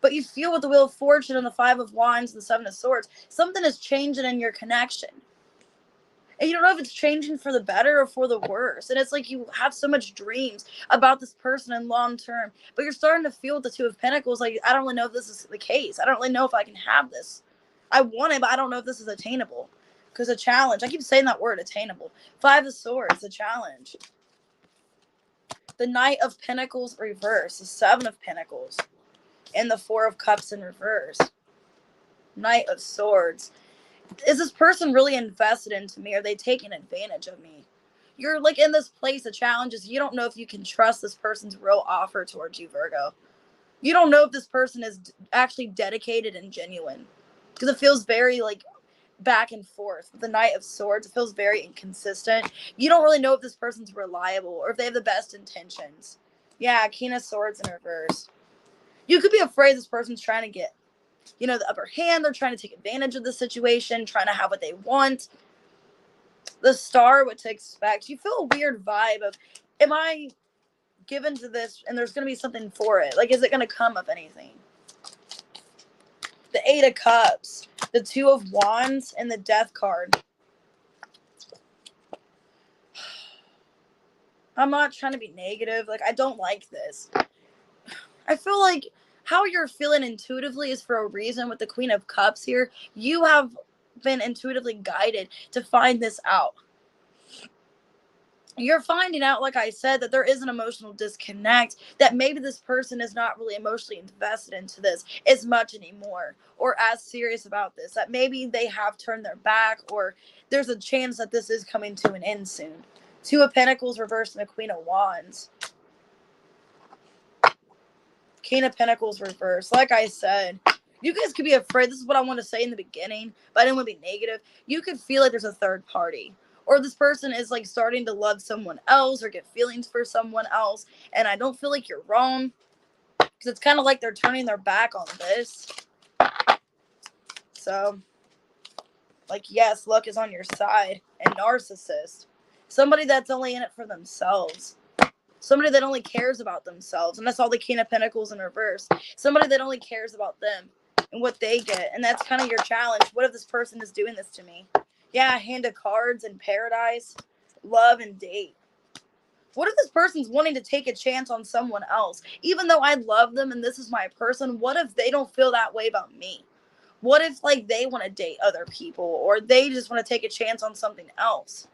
But you feel with the Wheel of Fortune and the Five of Wands and the Seven of Swords, something is changing in your connection. And you don't know if it's changing for the better or for the worse. And it's like you have so much dreams about this person in long term. But you're starting to feel with the Two of Pentacles, like, I don't really know if this is the case. I don't really know if I can have this. I want it, but I don't know if this is attainable. Because a challenge. I keep saying that word, attainable. Five of Swords, a challenge. The Knight of Pentacles reverse. The Seven of Pentacles. And the Four of Cups in reverse. Knight of Swords. Is this person really invested into me? Are they taking advantage of me? You're like in this place of challenges. You don't know if you can trust this person's real offer towards you, Virgo. You don't know if this person is actually dedicated and genuine. Because it feels very like back and forth. The Knight of Swords, it feels very inconsistent. You don't really know if this person's reliable or if they have the best intentions. Yeah, King of Swords in reverse. You could be afraid this person's trying to get, you know, the upper hand. They're trying to take advantage of the situation, trying to have what they want. The Star, what to expect. You feel a weird vibe of, am I given to this and there's going to be something for it? Like, is it going to come of anything? The Eight of Cups, the Two of Wands, and the Death card. I'm not trying to be negative. Like, I don't like this. I feel like how you're feeling intuitively is for a reason with the Queen of Cups here. You have been intuitively guided to find this out. You're finding out, like I said, that there is an emotional disconnect, that maybe this person is not really emotionally invested into this as much anymore, or as serious about this, that maybe they have turned their back, or there's a chance that this is coming to an end soon. Two of Pentacles reversed and the Queen of Wands. King of Pentacles reversed. Like I said, you guys could be afraid. This is what I want to say in the beginning, but I didn't want to be negative. You could feel like there's a third party, or this person is like starting to love someone else or get feelings for someone else. And I don't feel like you're wrong, because it's kind of like they're turning their back on this. So, like, yes, luck is on your side. And narcissist, somebody that's only in it for themselves. Somebody that only cares about themselves. And that's all the King of Pentacles in reverse. Somebody that only cares about them and what they get. And that's kind of your challenge. What if this person is doing this to me? Yeah, Hand of Cards and Paradise. Love and date. What if this person's wanting to take a chance on someone else? Even though I love them and this is my person, what if they don't feel that way about me? What if, like, they want to date other people, or they just want to take a chance on something else?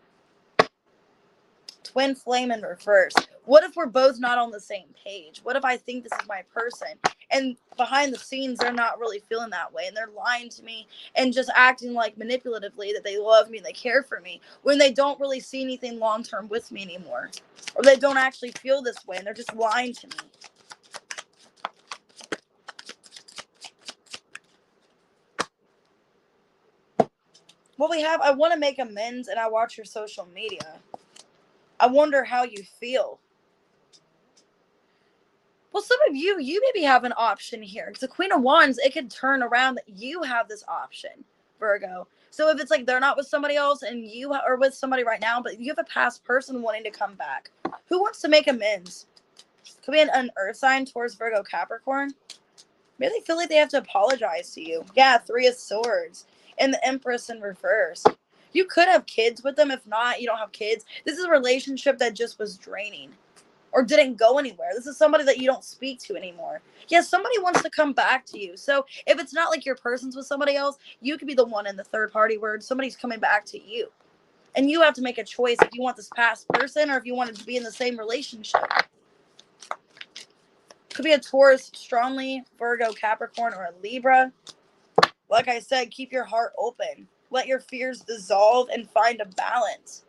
Twin flame in reverse. What if we're both not on the same page? What if I think this is my person, and behind the scenes they're not really feeling that way, and they're lying to me and just acting like manipulatively that they love me and they care for me, when they don't really see anything long term with me anymore, or they don't actually feel this way and they're just lying to me? Well, we have, I want to make amends and I watch your social media. I wonder how you feel. Well, some of you maybe have an option here. Because the Queen of Wands, it could turn around that you have this option, Virgo. So if it's like they're not with somebody else and you are with somebody right now, but you have a past person wanting to come back. Who wants to make amends? Could be an earth sign, Taurus, Virgo, Capricorn. Maybe they feel like they have to apologize to you. Yeah, Three of Swords. And the Empress in reverse. You could have kids with them. If not, you don't have kids. This is a relationship that just was draining, or didn't go anywhere. This is somebody that you don't speak to anymore. Yes, somebody wants to come back to you. So if it's not like your person's with somebody else, you could be the one in the third party where somebody's coming back to you. And you have to make a choice if you want this past person or if you want to be in the same relationship. Could be a Taurus, strongly, Virgo, Capricorn, or a Libra. Like I said, keep your heart open. Let your fears dissolve and find a balance.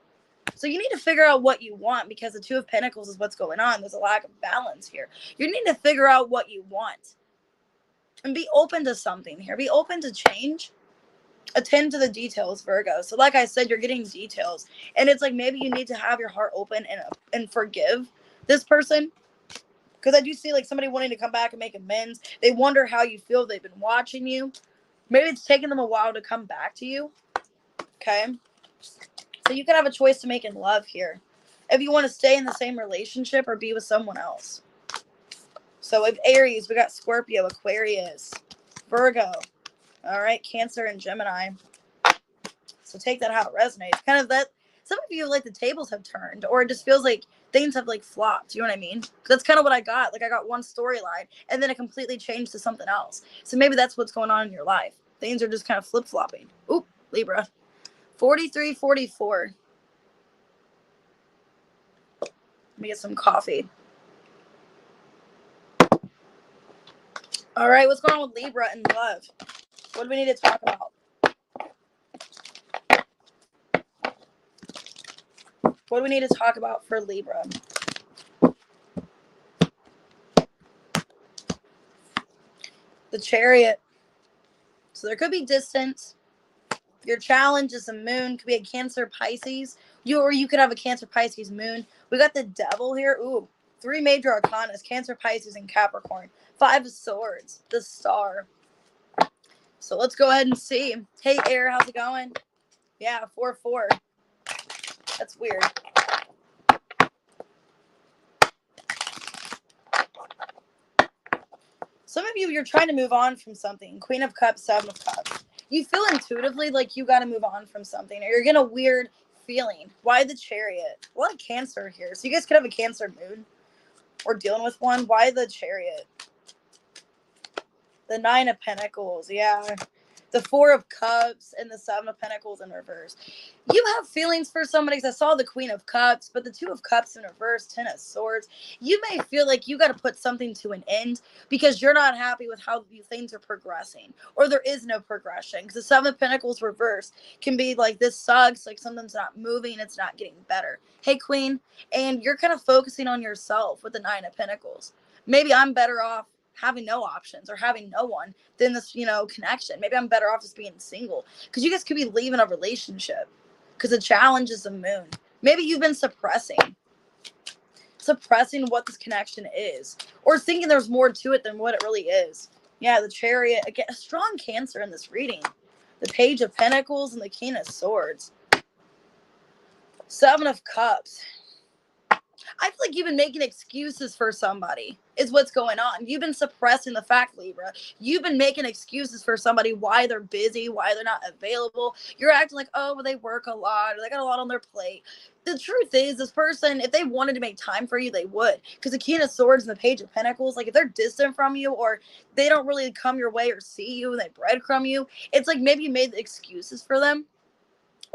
So you need to figure out what you want, because the Two of Pentacles is what's going on. There's a lack of balance here. You need to figure out what you want and be open to something here. Be open to change. Attend to the details, Virgo. So like I said, you're getting details, and it's like maybe you need to have your heart open and forgive this person, because I do see like somebody wanting to come back and make amends. They wonder how you feel. They've been watching you. Maybe it's taken them a while to come back to you. Okay. So you can have a choice to make in love here, if you want to stay in the same relationship or be with someone else. So with Aries, we got Scorpio, Aquarius, Virgo, all right, Cancer, and Gemini. So take that how it resonates. Kind of that, some of you, like, the tables have turned, or it just feels like things have, like, flopped. You know what I mean? That's kind of what I got. Like, I got one storyline, and then it completely changed to something else. So maybe that's what's going on in your life. Things are just kind of flip-flopping. Oop, Libra. 43-44. Let me get some coffee. All right, what's going on with Libra and love? What do we need to talk about? What do we need to talk about for Libra? The Chariot. So there could be distance. Your challenge is the moon. Could be a Cancer, Pisces. Or you could have a Cancer, Pisces moon. We got the Devil here. Ooh, 3 major arcanas: Cancer, Pisces, and Capricorn. 5 of Swords. The Star. So let's go ahead and see. Hey, Air, how's it going? Yeah, 4-4. That's weird. Some of you, you're trying to move on from something. Queen of Cups, 7 of Cups. You feel intuitively like you got to move on from something, or you're getting a weird feeling? Why the Chariot? A lot of Cancer here. So you guys could have a Cancer moon or dealing with one. Why the Chariot? The Nine of Pentacles. Yeah. The Four of Cups and the Seven of Pentacles in reverse. You have feelings for somebody, because I saw the Queen of Cups, but the Two of Cups in reverse, Ten of Swords. You may feel like you got to put something to an end because you're not happy with how things are progressing, or there is no progression. Because the Seven of Pentacles reverse can be like, this sucks, like something's not moving, it's not getting better. Hey, Queen, and you're kind of focusing on yourself with the Nine of Pentacles. Maybe I'm better off having no options or having no one than this, connection. Maybe I'm better off just being single, because you guys could be leaving a relationship because the challenge is the moon. Maybe you've been suppressing what this connection is, or thinking there's more to it than what it really is. Yeah, the Chariot, again, a strong Cancer in this reading. The Page of Pentacles and the King of Swords. Seven of Cups. I feel like you've been making excuses for somebody is what's going on. You've been suppressing the fact, Libra. You've been making excuses for somebody, why they're busy, why they're not available. You're acting like, oh, well, they work a lot, or they got a lot on their plate. The truth is, this person, if they wanted to make time for you, they would. Because the King of Swords and the Page of Pentacles, like if they're distant from you, or they don't really come your way or see you and they breadcrumb you, it's like maybe you made the excuses for them.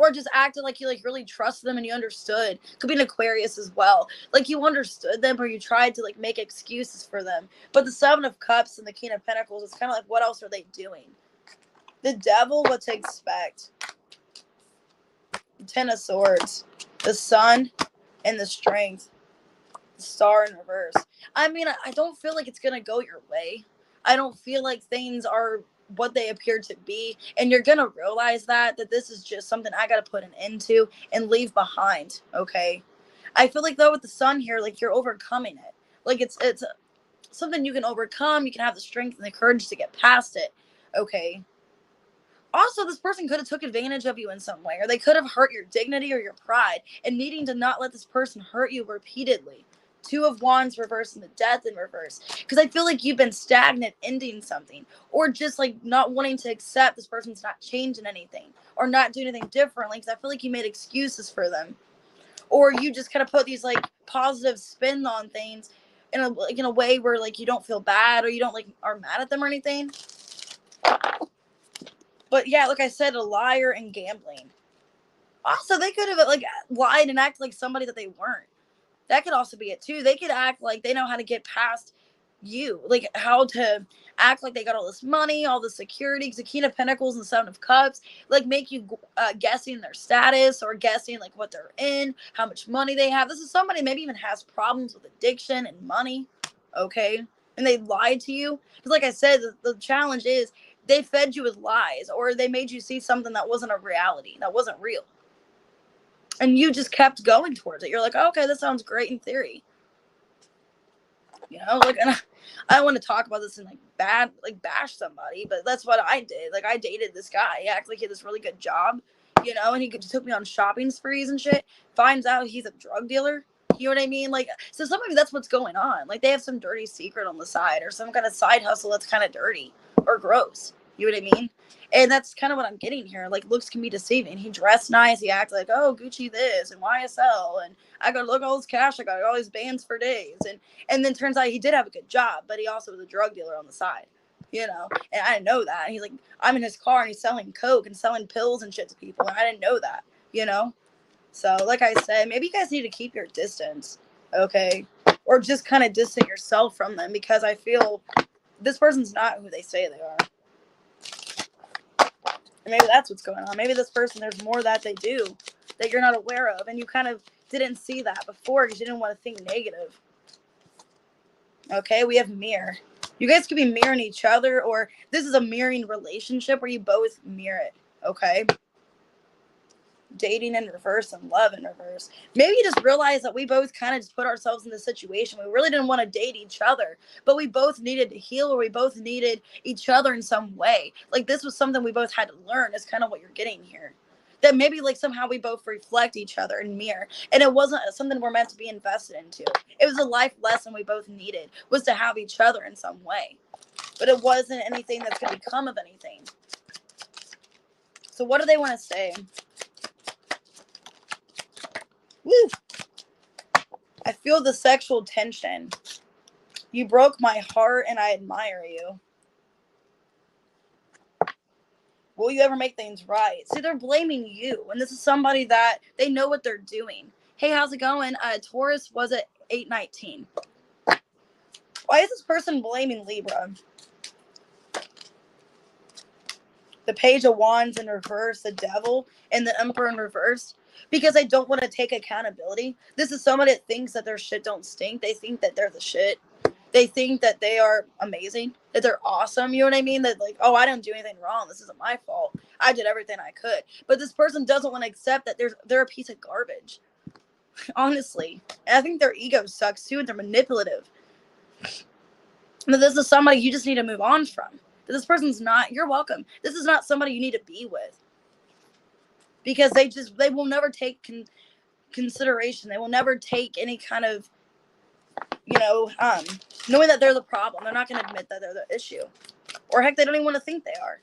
Or just acted like you really trusted them and you understood. Could be an Aquarius as well. Like you understood them, or you tried to make excuses for them. But the Seven of Cups and the King of Pentacles is kind of like, what else are they doing? The Devil, what to expect? The Ten of Swords. The Sun and the Strength. The Star in reverse. I mean, I don't feel like it's going to go your way. I don't feel like things are what they appear to be, and you're gonna realize that this is just something I gotta put an end to and leave behind. Okay, I feel like though with the Sun here, like you're overcoming it. Like it's something you can overcome. You can have the strength and the courage to get past it. Okay, also this person could have took advantage of you in some way, or they could have hurt your dignity or your pride, and needing to not let this person hurt you repeatedly. Two of Wands reverse and the Death in reverse. Because I feel like you've been stagnant ending something, or just not wanting to accept this person's not changing anything or not doing anything differently, because I feel like you made excuses for them, or you just kind of put these positive spin on things in a way where you don't feel bad, or you don't are mad at them or anything. But yeah, like I said, a liar and gambling. Also, they could have lied and acted like somebody that they weren't. That could also be it too. They could act like they know how to get past you, how to act like they got all this money, all the security. Because the King of Pentacles and the Seven of Cups, make you guessing their status, or guessing what they're in, how much money they have. This is somebody maybe even has problems with addiction and money. Okay, and they lied to you because, like I said, the challenge is they fed you with lies, or they made you see something that wasn't a reality, that wasn't real. And you just kept going towards it. You're like, oh, okay, that sounds great in theory. And I don't want to talk about this and bash somebody, but that's what I did. I dated this guy. He acted like he had this really good job, and he took me on shopping sprees and shit. Finds out he's a drug dealer. You know what I mean? So sometimes that's what's going on. They have some dirty secret on the side, or some kind of side hustle that's kind of dirty or gross. You know what I mean? And that's kind of what I'm getting here. Looks can be deceiving. He dressed nice. He acted like, oh, Gucci this and YSL. And I got to look at all this cash. I got all these bands for days. And then turns out he did have a good job, but he also was a drug dealer on the side. And I didn't know that. And he's like, I'm in his car and he's selling coke and selling pills and shit to people. And I didn't know that, So like I said, maybe you guys need to keep your distance. Okay. Or just kind of distance yourself from them, because I feel this person's not who they say they are. And maybe that's what's going on. Maybe this person, there's more that they do that you're not aware of, and you kind of didn't see that before because you didn't want to think negative. Okay, we have mirror. You guys could be mirroring each other, or this is a mirroring relationship where you both mirror it. Okay. Dating in reverse and love in reverse. Maybe you just realize that we both kind of just put ourselves in this situation. We really didn't want to date each other, but we both needed to heal, or we both needed each other in some way. This was something we both had to learn, is kind of what you're getting here. That maybe somehow we both reflect each other and mirror. And it wasn't something we're meant to be invested into. It was a life lesson we both needed, was to have each other in some way. But it wasn't anything that's going to become of anything. So what do they want to say? Woo. I feel the sexual tension. You broke my heart and I admire you. Will you ever make things right? See, they're blaming you. And this is somebody that they know what they're doing. Hey, how's it going? Taurus was at 819. Why is this person blaming Libra? The Page of Wands in reverse, the Devil, and the Emperor in reverse. Because they don't want to take accountability. This is somebody that thinks that their shit don't stink. They think that they're the shit. They think that they are amazing, that they're awesome. You know what I mean? That like, oh, I didn't do anything wrong. This isn't my fault. I did everything I could. But this person doesn't want to accept that they're a piece of garbage. Honestly. And I think their ego sucks too, and they're manipulative. But this is somebody you just need to move on from. But this person's not, you're welcome. This is not somebody you need to be with. Because they will never take consideration. They will never take any kind of, knowing that they're the problem. They're not going to admit that they're the issue. Or heck, they don't even want to think they are.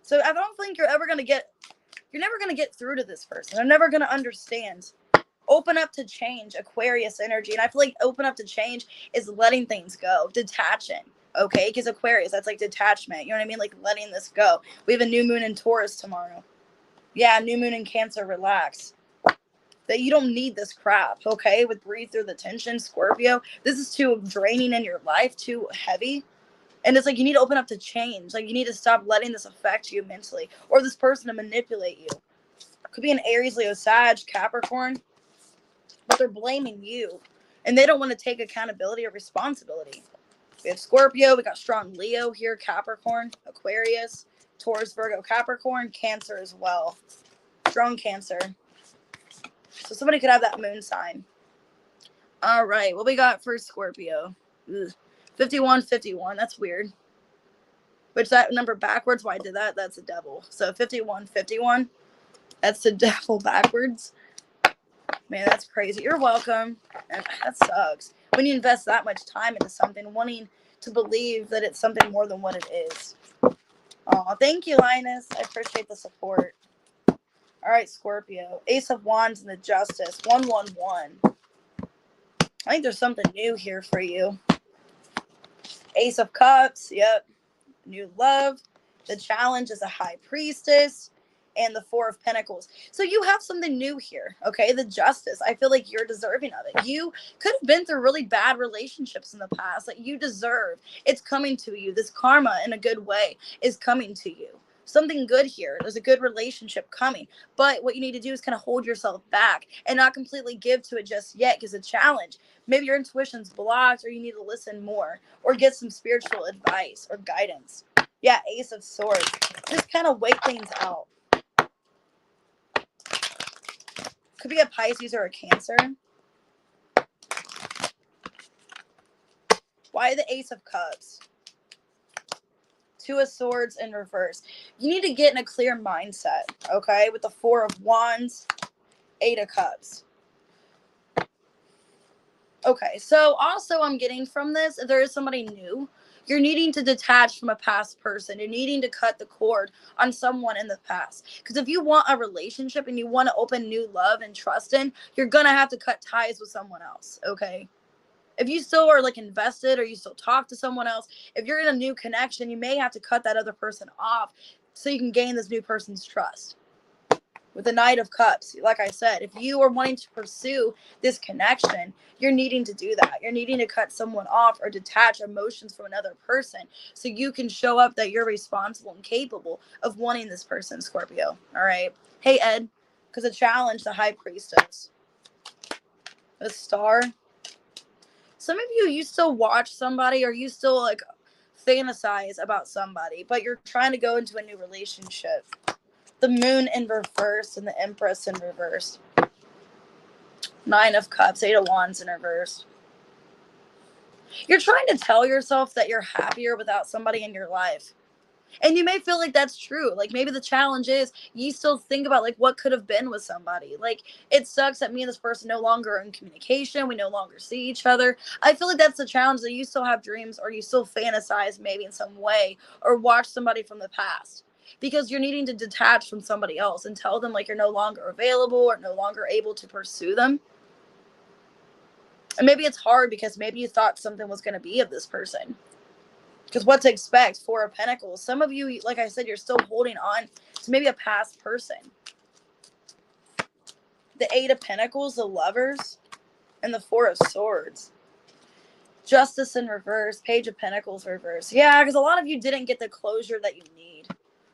So I don't think you're never going to get through to this person. They're never going to understand. Open up to change, Aquarius energy. And I feel like open up to change is letting things go, detaching. Okay, because Aquarius, that's like detachment. You know what I mean? Like letting this go. We have a new moon in Taurus tomorrow. Yeah, new moon in Cancer, relax. That you don't need this crap, okay? With breathe through the tension, Scorpio. This is too draining in your life, too heavy. And it's like you need to open up to change. Like you need to stop letting this affect you mentally. Or this person to manipulate you. Could be an Aries, Leo, Sag, Capricorn. But they're blaming you. And they don't want to take accountability or responsibility. We have Scorpio. We got strong Leo here, Capricorn, Aquarius, Taurus, Virgo, Capricorn, Cancer as well. Strong Cancer. So somebody could have that moon sign. All right. What we got for Scorpio? 5151. That's weird. Which that number backwards? Why I did that? That's a devil. So 5151. That's the devil backwards. Man, that's crazy. You're welcome. That sucks. When you invest that much time into something, wanting to believe that it's something more than what it is. Oh, thank you, Linus. I appreciate the support. All right, Scorpio. Ace of Wands and the Justice. 111. I think there's something new here for you. Ace of Cups. Yep. New love. The Challenge is a High Priestess. And the Four of Pentacles. So you have something new here, okay? The Justice. I feel like you're deserving of it. You could have been through really bad relationships in the past that you deserve. It's coming to you. This karma, in a good way, is coming to you. Something good here. There's a good relationship coming. But what you need to do is kind of hold yourself back and not completely give to it just yet, because it's a challenge. Maybe your intuition's blocked, or you need to listen more or get some spiritual advice or guidance. Yeah, Ace of Swords. Just kind of wait things out. Could be a Pisces or a Cancer. Why the Ace of Cups? Two of Swords in reverse. You need to get in a clear mindset, okay? With the Four of Wands, Eight of Cups. Okay, so also I'm getting from this, if there is somebody new, you're needing to detach from a past person. You're needing to cut the cord on someone in the past. Because if you want a relationship and you want to open new love and trust in, you're going to have to cut ties with someone else, okay? If you still are like invested or you still talk to someone else, if you're in a new connection, you may have to cut that other person off so you can gain this new person's trust. With the Knight of Cups, like I said, if you are wanting to pursue this connection, you're needing to do that. You're needing to cut someone off or detach emotions from another person so you can show up that you're responsible and capable of wanting this person, Scorpio. All right. Hey, Ed, because the Challenge, the High Priestess. The Star. Some of you still watch somebody, or you still like fantasize about somebody, but you're trying to go into a new relationship. The Moon in reverse and the Empress in reverse. Nine of Cups, Eight of Wands in reverse. You're trying to tell yourself that you're happier without somebody in your life. And you may feel like that's true. Like maybe the challenge is you still think about like what could have been with somebody. Like it sucks that me and this person no longer are in communication. We no longer see each other. I feel like that's the challenge, that you still have dreams, or you still fantasize maybe in some way, or watch somebody from the past. Because you're needing to detach from somebody else and tell them like you're no longer available or no longer able to pursue them. And maybe it's hard because maybe you thought something was going to be of this person. Because what to expect? Four of Pentacles. Some of you, like I said, you're still holding on to maybe a past person. The Eight of Pentacles, the Lovers, and the Four of Swords. Justice in reverse, Page of Pentacles reverse. Yeah, because a lot of you didn't get the closure that you need.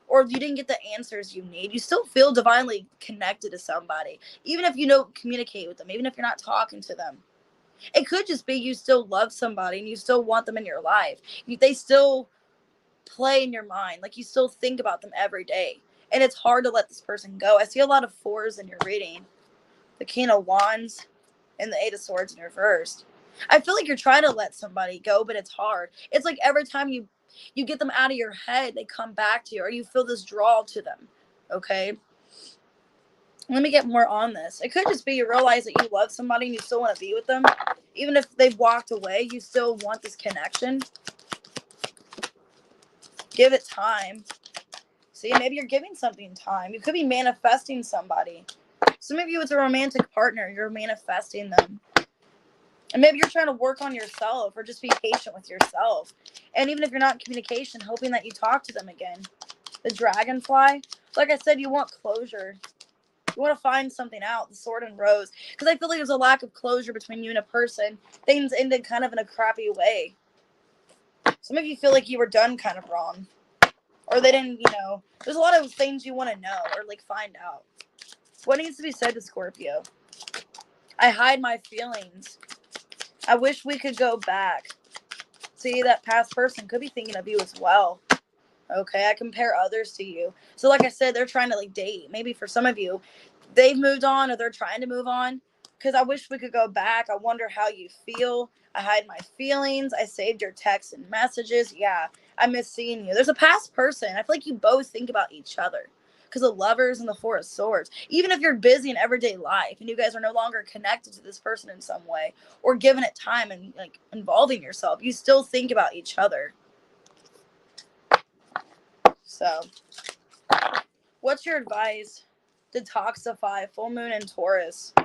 Or you didn't get the answers you need. You still feel divinely connected to somebody. Even if you don't communicate with them. Even if you're not talking to them. It could just be you still love somebody and you still want them in your life. They still play in your mind. Like you still think about them every day. And it's hard to let this person go. I see a lot of fours in your reading. The King of Wands and the Eight of Swords in reversed. I feel like you're trying to let somebody go, but it's hard. It's like every time you get them out of your head, they come back to you, or you feel this draw to them. Okay? Let me get more on this. It could just be you realize that you love somebody and you still want to be with them. Even if they've walked away, you still want this connection. Give it time. See, maybe you're giving something time. You could be manifesting somebody. Some of you, it's a romantic partner. You're manifesting them. And maybe you're trying to work on yourself or just be patient with yourself. And even if you're not in communication, hoping that you talk to them again. The Dragonfly. Like I said, you want closure. You want to find something out. The Sword and Rose. Because I feel like there's a lack of closure between you and a person. Things ended kind of in a crappy way. Some of you feel like you were done kind of wrong. Or they didn't, there's a lot of things you want to know or like find out. What needs to be said to Scorpio? I hide my feelings. I wish we could go back. See, that past person could be thinking of you as well. Okay, I compare others to you. So like I said, they're trying to like date. Maybe for some of you, they've moved on or they're trying to move on. Because I wish we could go back. I wonder how you feel. I hide my feelings. I saved your texts and messages. Yeah, I miss seeing you. There's a past person. I feel like you both think about each other. Because the Lovers and the Four of Swords. Even if you're busy in everyday life and you guys are no longer connected to this person in some way or giving it time and like involving yourself, you still think about each other. So, what's your advice? Detoxify, full moon in Taurus.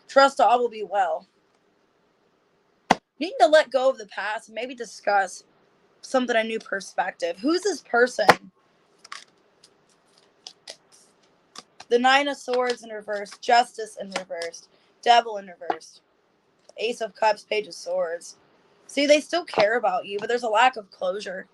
Trust all will be well. You need to let go of the past and maybe discuss something, a new perspective. Who's this person? The Nine of Swords in reverse, Justice in reverse, Devil in reverse, Ace of Cups, Page of Swords. See, they still care about you, but there's a lack of closure.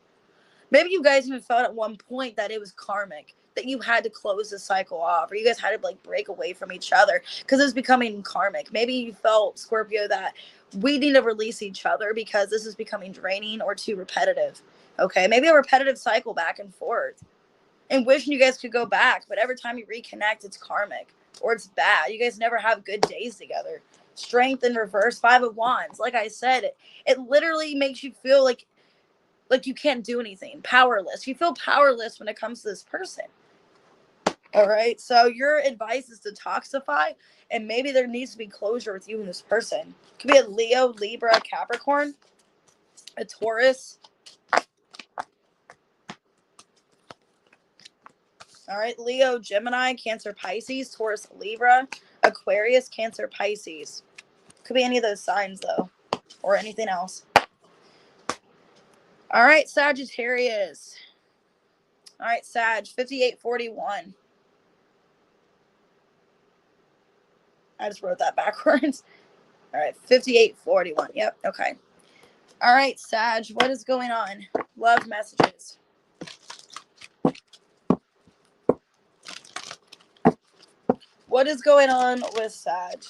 Maybe you guys even felt at one point that it was karmic, that you had to close the cycle off, or you guys had to like break away from each other because it was becoming karmic. Maybe you felt, Scorpio, that we need to release each other because this is becoming draining or too repetitive. Okay, maybe a repetitive cycle back and forth. And wishing you guys could go back, but every time you reconnect, it's karmic or it's bad. You guys never have good days together. Strength in reverse, Five of Wands. Like I said, it literally makes you feel like you can't do anything. Powerless. You feel powerless when it comes to this person. All right. So your advice is to detoxify, and maybe there needs to be closure with you and this person. It could be a Leo, Libra, Capricorn, a Taurus. All right, Leo, Gemini, Cancer, Pisces, Taurus, Libra, Aquarius, Cancer, Pisces. Could be any of those signs, though, or anything else. All right, Sagittarius. All right, Sag, 5841. I just wrote that backwards. All right, 5841. Yep, okay. All right, Sag, what is going on? Love messages. What is going on with Sag?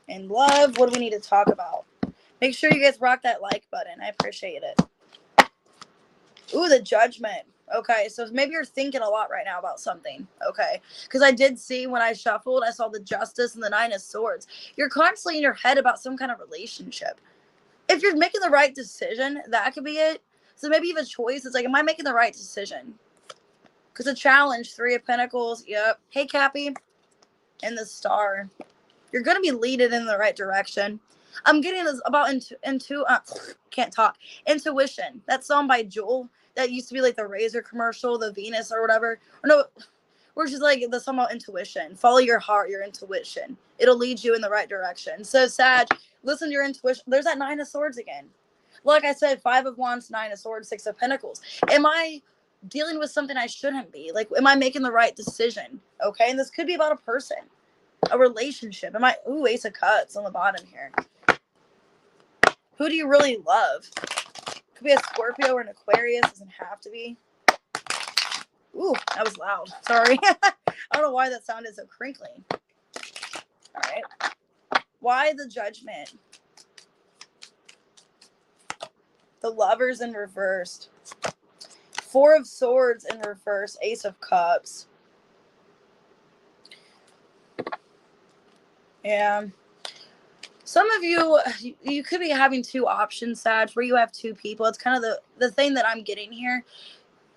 And love, what do we need to talk about? Make sure you guys rock that like button. I appreciate it. Ooh, the Judgment. Okay, so maybe you're thinking a lot right now about something. Okay, because I did see when I shuffled, I saw the Justice and the Nine of Swords. You're constantly in your head about some kind of relationship. If you're making the right decision, that could be it. So maybe you have a choice. It's like, am I making the right decision? Because a challenge, Three of Pentacles. Yep. Hey, Cappy. And the Star. You're going to be leading in the right direction. I'm getting this about Intuition. That song by Jewel that used to be like the Razor commercial, the Venus or whatever. Or no, Which is like the somewhat intuition. Follow your heart, your intuition. It'll lead you in the right direction. So Sag, listen to your intuition. There's that 9 of Swords again. Like I said, 5 of Wands, 9 of Swords, 6 of Pentacles. Am I dealing with something I shouldn't be? Like, am I making the right decision? Okay, and this could be about a person, a relationship. Am I, ooh, Ace of Cups on the bottom here. Who do you really love? Could be a Scorpio or an Aquarius. Doesn't have to be. Ooh, that was loud. Sorry. I don't know why that sounded so crinkling. All right. Why the Judgment? The Lovers in reversed. 4 of Swords in reverse. Ace of Cups. Yeah. Some of you could be having 2 options, Sag, where you have 2 people. It's kind of the thing that I'm getting here.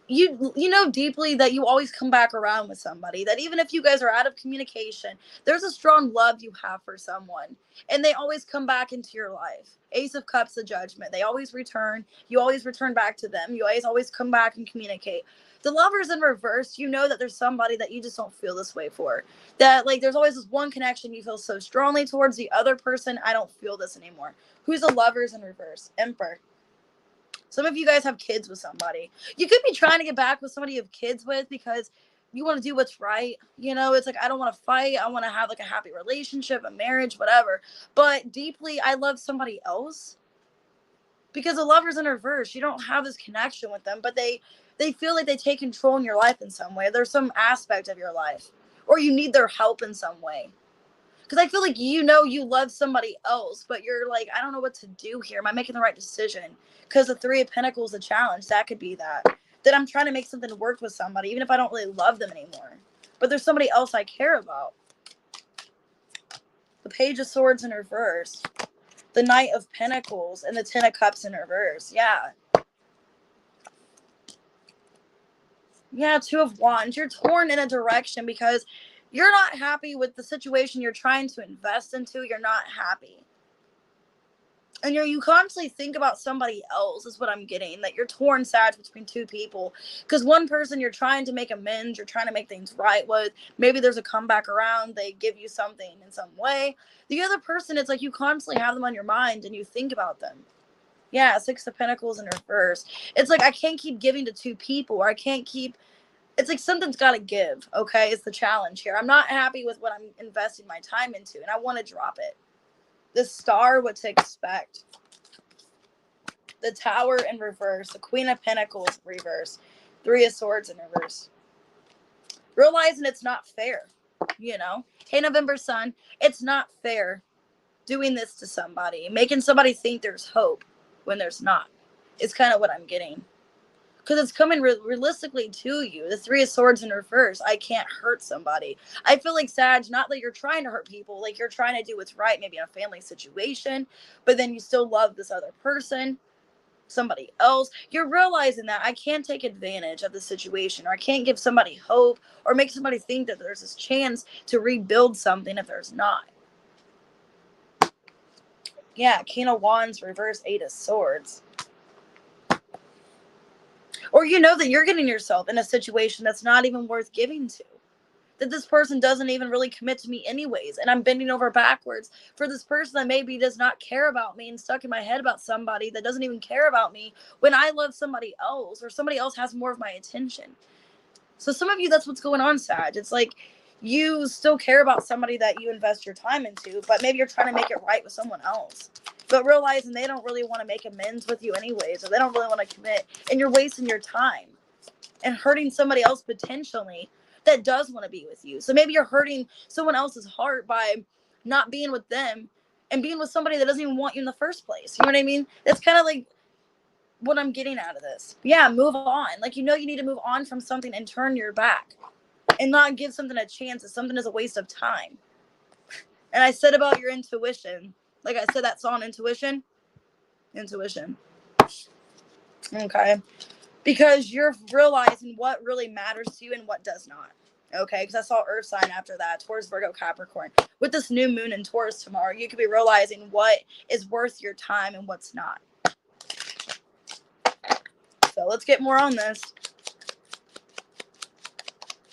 You know deeply that you always come back around with somebody, that even if you guys are out of communication, there's a strong love you have for someone, and they always come back into your life. Ace of Cups, the Judgment. They always return. You always return back to them. You always come back and communicate. The Lovers in reverse, you know that there's somebody that you just don't feel this way for. That, like, there's always this one connection you feel so strongly towards the other person. I don't feel this anymore. Who's the Lovers in reverse? Emperor. Some of you guys have kids with somebody. You could be trying to get back with somebody you have kids with because you want to do what's right. You know, it's like, I don't want to fight. I want to have like a happy relationship, a marriage, whatever. But deeply, I love somebody else. Because the Lovers in reverse, you don't have this connection with them, but they feel like they take control in your life in some way. There's some aspect of your life. Or you need their help in some way. Because I feel like you know you love somebody else, but you're like, I don't know what to do here. Am I making the right decision? Because the 3 of Pentacles, a challenge, that could be that. That I'm trying to make something work with somebody, even if I don't really love them anymore. But there's somebody else I care about. The Page of Swords in reverse. The Knight of Pentacles and the 10 of Cups in reverse. Yeah. Yeah, 2 of Wands. You're torn in a direction because you're not happy with the situation you're trying to invest into. You're not happy. And you constantly think about somebody else is what I'm getting. That you're torn, Sag, between 2 people. Because one person you're trying to make amends, you're trying to make things right with. Maybe there's a comeback around. They give you something in some way. The other person, it's like you constantly have them on your mind and you think about them. Yeah, 6 of Pentacles in reverse. It's like I can't keep giving to 2 people, or I can't keep... It's like something's got to give, okay? It's the challenge here. I'm not happy with what I'm investing my time into, and I want to drop it. The Star, what to expect. The Tower in reverse. The Queen of Pentacles in reverse. 3 of Swords in reverse. Realizing it's not fair, you know? Hey, November Sun, it's not fair doing this to somebody. Making somebody think there's hope when there's not. It's kind of what I'm getting. Because it's coming realistically to you. The 3 of Swords in reverse. I can't hurt somebody. I feel like, Sag, not that you're trying to hurt people. Like, you're trying to do what's right, maybe in a family situation. But then you still love this other person, somebody else. You're realizing that I can't take advantage of the situation. Or I can't give somebody hope. Or make somebody think that there's this chance to rebuild something if there's not. Yeah, King of Wands, reverse 8 of Swords. Or you know that you're getting yourself in a situation that's not even worth giving to. That this person doesn't even really commit to me anyways. And I'm bending over backwards for this person that maybe does not care about me and stuck in my head about somebody that doesn't even care about me when I love somebody else, or somebody else has more of my attention. So some of you, that's what's going on, Sag. It's like you still care about somebody that you invest your time into, but maybe you're trying to make it right with someone else. But realizing they don't really want to make amends with you anyways, or they don't really want to commit, and you're wasting your time and hurting somebody else potentially that does want to be with you. So maybe you're hurting someone else's heart by not being with them and being with somebody that doesn't even want you in the first place. You know what I mean? It's kind of like what I'm getting out of this. Yeah, move on. Like, you know, you need to move on from something and turn your back and not give something a chance if something is a waste of time. And I said about your intuition, like I said, that song, Intuition. Okay. Because you're realizing what really matters to you and what does not. Okay. Because I saw Earth sign after that, Taurus, Virgo, Capricorn. With this new moon in Taurus tomorrow, you could be realizing what is worth your time and what's not. So let's get more on this.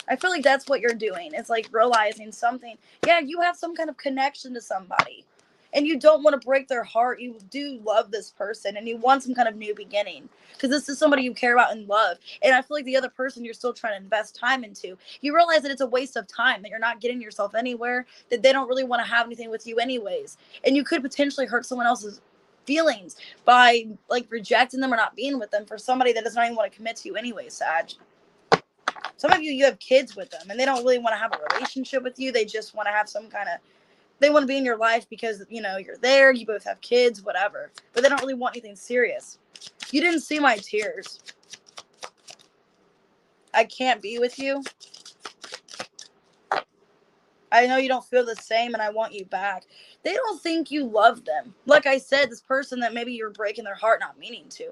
I feel like that's what you're doing. It's like realizing something. Yeah, you have some kind of connection to somebody. And you don't want to break their heart. You do love this person and you want some kind of new beginning. Because this is somebody you care about and love. And I feel like the other person you're still trying to invest time into. You realize that it's a waste of time, that you're not getting yourself anywhere, that they don't really want to have anything with you anyways. And you could potentially hurt someone else's feelings by like rejecting them or not being with them for somebody that does not even want to commit to you anyway, Sag. Some of you have kids with them and they don't really want to have a relationship with you. They just want to have some kind of, they want to be in your life because, you know, you're there, you both have kids, whatever. But they don't really want anything serious. You didn't see my tears. I can't be with you. I know you don't feel the same and I want you back. They don't think you love them. Like I said, this person that maybe you're breaking their heart not meaning to.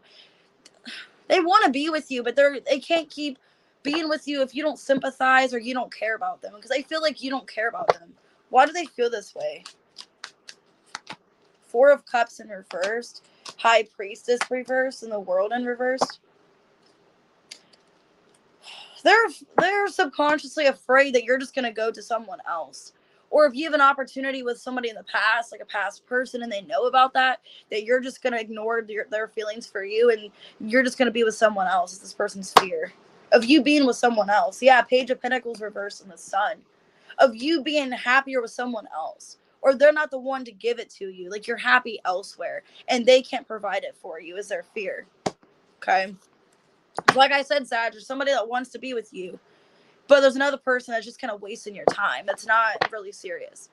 They want to be with you, but they can't keep being with you if you don't sympathize or you don't care about them. Because they feel like you don't care about them. Why do they feel this way? Four of Cups in reversed. High Priestess reversed. And the World in reversed. They're subconsciously afraid that you're just going to go to someone else. Or if you have an opportunity with somebody in the past, like a past person, and they know about that you're just going to ignore their feelings for you and you're just going to be with someone else. It's this person's fear of you being with someone else. Yeah, Page of Pentacles reversed in the Sun. Of you being happier with someone else. Or they're not the one to give it to you. Like you're happy elsewhere and they can't provide it for you is their fear. Okay? Like I said, Sag, there's somebody that wants to be with you. But there's another person that's just kind of wasting your time. That's not really serious.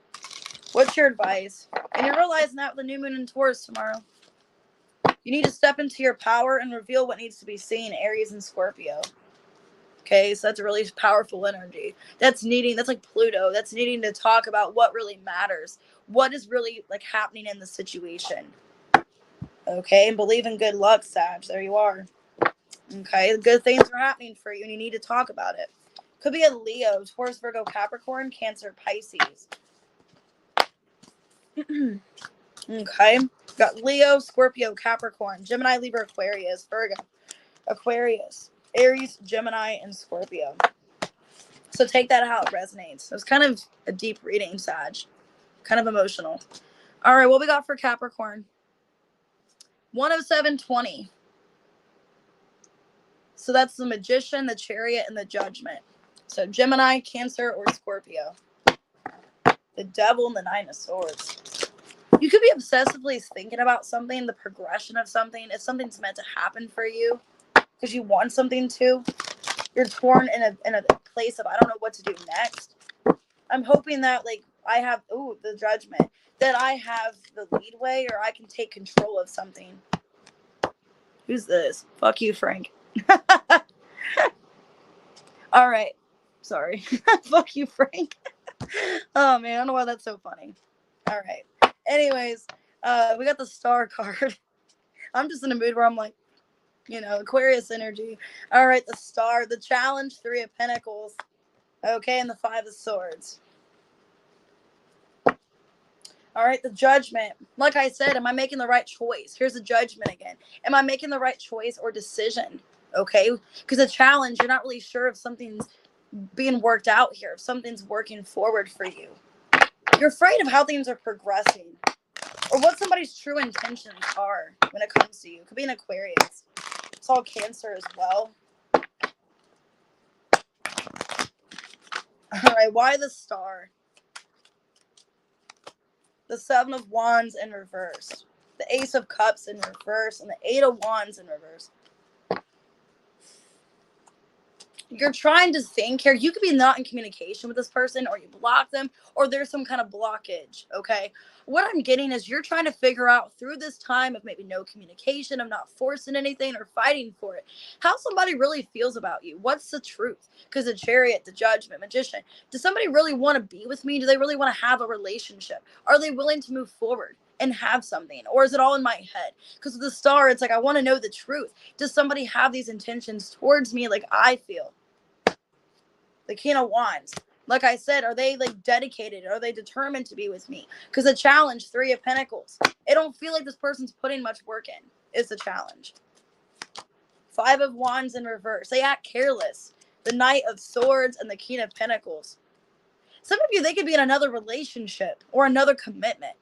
What's your advice? And you're realizing that with the new moon in Taurus tomorrow. You need to step into your power and reveal what needs to be seen, Aries and Scorpio. Okay, so that's a really powerful energy. That's like Pluto. That's needing to talk about what really matters. What is really like happening in the situation. Okay, and believe in good luck, Sag. There you are. Okay, good things are happening for you and you need to talk about it. Could be a Leo, Taurus, Virgo, Capricorn, Cancer, Pisces. Okay. Got Leo, Scorpio, Capricorn, Gemini, Libra, Aquarius, Virgo, Aquarius, Aries, Gemini, and Scorpio. So take that how it resonates. It was kind of a deep reading, Sag. Kind of emotional. All right, what we got for Capricorn? 10720. So that's the Magician, the Chariot, and the Judgment. So Gemini, Cancer, or Scorpio. The Devil and the Nine of Swords. You could be obsessively thinking about something, the progression of something. If something's meant to happen for you because you want something to, you're torn in a place of I don't know what to do next. I'm hoping that like I have the Judgment, that I have the leadway or I can take control of something. Who's this? Fuck you, Frank. All right. Sorry. Fuck you, Frank. Oh, man. I don't know why that's so funny. All right. Anyways, we got the Star card. I'm just in a mood where I'm like, you know, Aquarius energy. All right, the Star, the Challenge, 3 of Pentacles. Okay, and the 5 of Swords. All right, the Judgment. Like I said, am I making the right choice? Here's the Judgment again. Am I making the right choice or decision? Okay, because a challenge, you're not really sure if something's being worked out here, if something's working forward for you. You're afraid of how things are progressing or what somebody's true intentions are when it comes to you. It could be an Aquarius. It's all Cancer as well. All right, why the Star? The 7 of Wands in reverse. The Ace of Cups in reverse. And the 8 of Wands in reverse. You're trying to think here. You could be not in communication with this person or you block them or there's some kind of blockage, okay? What I'm getting is you're trying to figure out through this time of maybe no communication, of not forcing anything or fighting for it, how somebody really feels about you. What's the truth? Because the Chariot, the Judgment, Magician, does somebody really want to be with me? Do they really want to have a relationship? Are they willing to move forward and have something? Or is it all in my head? Because with the Star, it's like, I want to know the truth. Does somebody have these intentions towards me like I feel? The King of Wands. Like I said, are they like dedicated? Are they determined to be with me? Because the Challenge, 3 of Pentacles. It don't feel like this person's putting much work in. Is the Challenge. 5 of Wands in reverse. They act careless. the Knight of Swords, and the King of Pentacles. Some of you, they could be in another relationship or another commitment.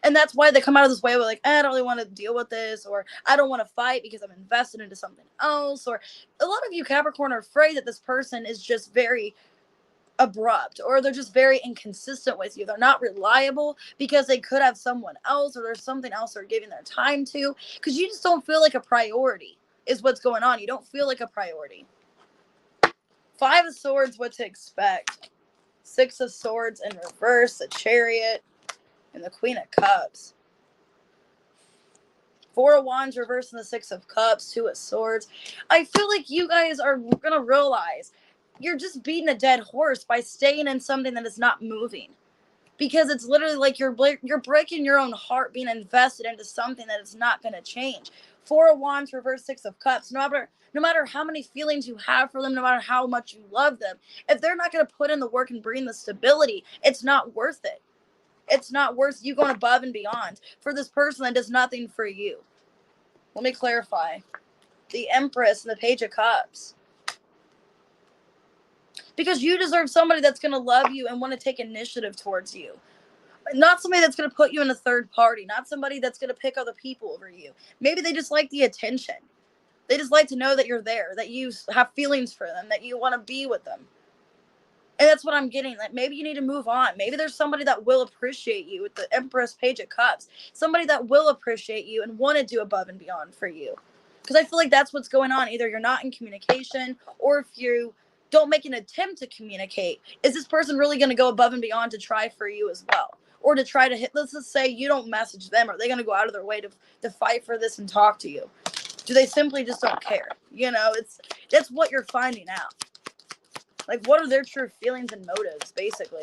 And that's why they come out of this way with like, I don't really want to deal with this, or I don't want to fight because I'm invested into something else. Or a lot of you Capricorn are afraid that this person is just very abrupt, or they're just very inconsistent with you. They're not reliable because they could have someone else, or there's something else they're giving their time to, because you just don't feel like a priority is what's going on. You don't feel like a priority. Five of Swords, what to expect. Six of Swords in reverse, the Chariot, and the Queen of Cups. Four of Wands reverse and the Six of Cups, Two of Swords. I feel like you guys are going to realize you're just beating a dead horse by staying in something that is not moving. Because it's literally like you're breaking your own heart being invested into something that is not going to change. Four of Wands reverse, Six of Cups. No matter how many feelings you have for them, no matter how much you love them, if they're not going to put in the work and bring the stability, it's not worth it. It's not worth you going above and beyond for this person that does nothing for you. Let me clarify. The Empress and the Page of Cups. Because you deserve somebody that's going to love you and want to take initiative towards you. Not somebody that's going to put you in a third party. Not somebody that's going to pick other people over you. Maybe they just like the attention. They just like to know that you're there, that you have feelings for them, that you want to be with them. And that's what I'm getting. Like, maybe you need to move on. Maybe there's somebody that will appreciate you with the Empress, Page of Cups. Somebody that will appreciate you and want to do above and beyond for you. Because I feel like that's what's going on. Either you're not in communication, or if you don't make an attempt to communicate, is this person really going to go above and beyond to try for you as well? Or to try to hit, let's just say you don't message them. Are they going to go out of their way to fight for this and talk to you? Do they simply just don't care? You know, that's what you're finding out. Like, what are their true feelings and motives, basically?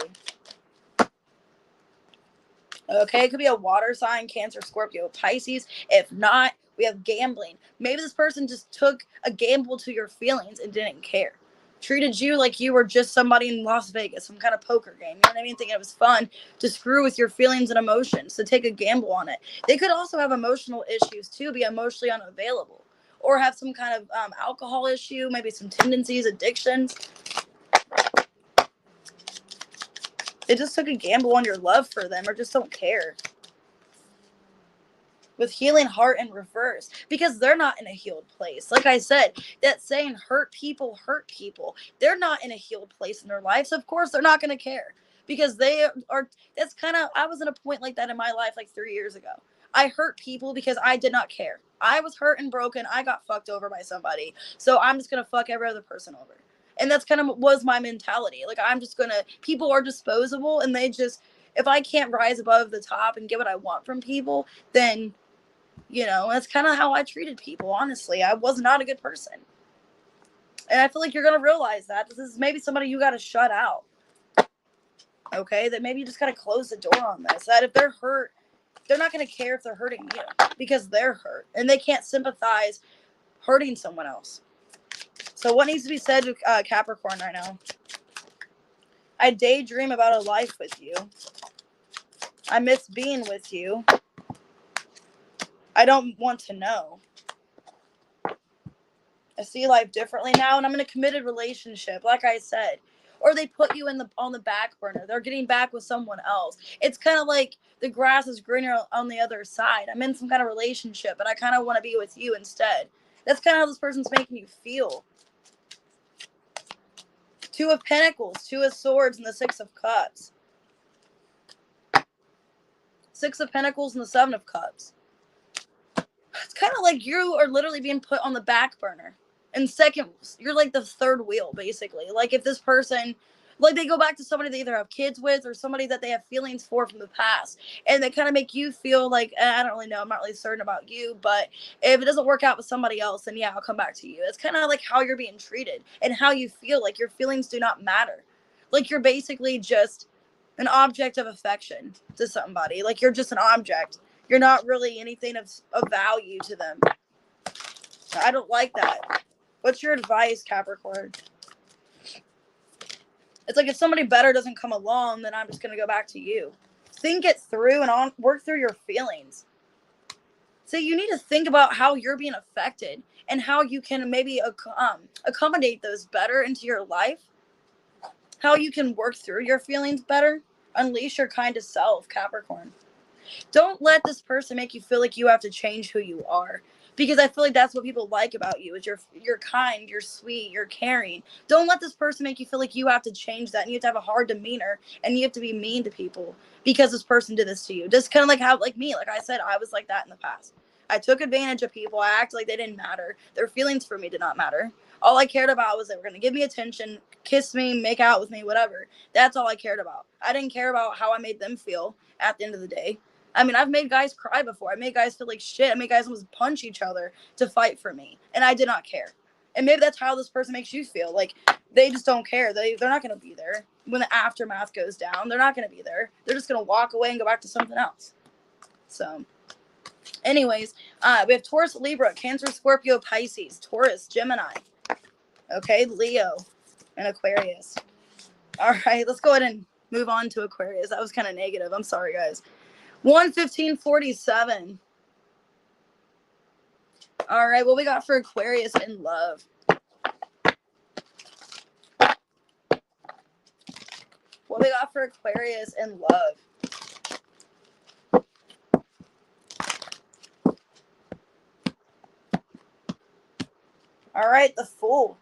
Okay, it could be a water sign, Cancer, Scorpio, Pisces. If not, we have gambling. Maybe this person just took a gamble to your feelings and didn't care. Treated you like you were just somebody in Las Vegas, some kind of poker game. You know what I mean? Thinking it was fun to screw with your feelings and emotions, to take a gamble on it. They could also have emotional issues, too, be emotionally unavailable. Or have some kind of alcohol issue, maybe some tendencies, addictions. They just took a gamble on your love for them, or just don't care. With healing heart in reverse, because they're not in a healed place. Like I said, that saying, hurt people hurt people. They're not in a healed place in their lives. So of course they're not going to care, because they are. That's kind of, I was in a point like that in my life like 3 years ago. I hurt people because I did not care. I was hurt and broken. I got fucked over by somebody, so I'm just going to fuck every other person over. And that's kind of was my mentality. Like, I'm just going to, people are disposable, and they just, if I can't rise above the top and get what I want from people, then, you know, that's kind of how I treated people, honestly. I was not a good person. And I feel like you're going to realize that. This is maybe somebody you got to shut out. Okay? That maybe you just got to close the door on this. That if they're hurt, they're not going to care if they're hurting you, because they're hurt. And they can't sympathize hurting someone else. So what needs to be said to Capricorn right now? I daydream about a life with you. I miss being with you. I don't want to know. I see life differently now, and I'm in a committed relationship, like I said. Or they put you on the back burner. They're getting back with someone else. It's kind of like the grass is greener on the other side. I'm in some kind of relationship, but I kind of want to be with you instead. That's kind of how this person's making you feel. Two of Pentacles, Two of Swords, and the Six of Cups. Six of Pentacles and the Seven of Cups. It's kind of like you are literally being put on the back burner. And second, you're like the third wheel, basically. Like, if this person, like, they go back to somebody they either have kids with or somebody that they have feelings for from the past. And they kind of make you feel like, I don't really know, I'm not really certain about you. But if it doesn't work out with somebody else, then yeah, I'll come back to you. It's kind of like how you're being treated and how you feel. Like, your feelings do not matter. Like, you're basically just an object of affection to somebody. Like, you're just an object. You're not really anything of value to them. I don't like that. What's your advice, Capricorn? It's like, if somebody better doesn't come along, then I'm just going to go back to you. Think it through and work through your feelings. So you need to think about how you're being affected and how you can maybe accommodate those better into your life, how you can work through your feelings better, unleash your kind of self, Capricorn. Don't let this person make you feel like you have to change who you are. Because I feel like that's what people like about you is you're kind, you're sweet, you're caring. Don't let this person make you feel like you have to change that and you have to have a hard demeanor and you have to be mean to people because this person did this to you. Just kind of like how, like me, like I said, I was like that in the past. I took advantage of people. I acted like they didn't matter. Their feelings for me did not matter. All I cared about was they were going to give me attention, kiss me, make out with me, whatever. That's all I cared about. I didn't care about how I made them feel at the end of the day. I mean, I've made guys cry before. I made guys feel like shit. I made guys almost punch each other to fight for me. And I did not care. And maybe that's how this person makes you feel. Like, they just don't care. They're not going to be there. When the aftermath goes down, they're not going to be there. They're just going to walk away and go back to something else. So, anyways, we have Taurus, Libra, Cancer, Scorpio, Pisces, Taurus, Gemini. Okay, Leo, and Aquarius. All right, let's go ahead and move on to Aquarius. That was kind of negative. I'm sorry, guys. 11547. All right, what we got for Aquarius in love? What we got for Aquarius in love? All right, the Fool.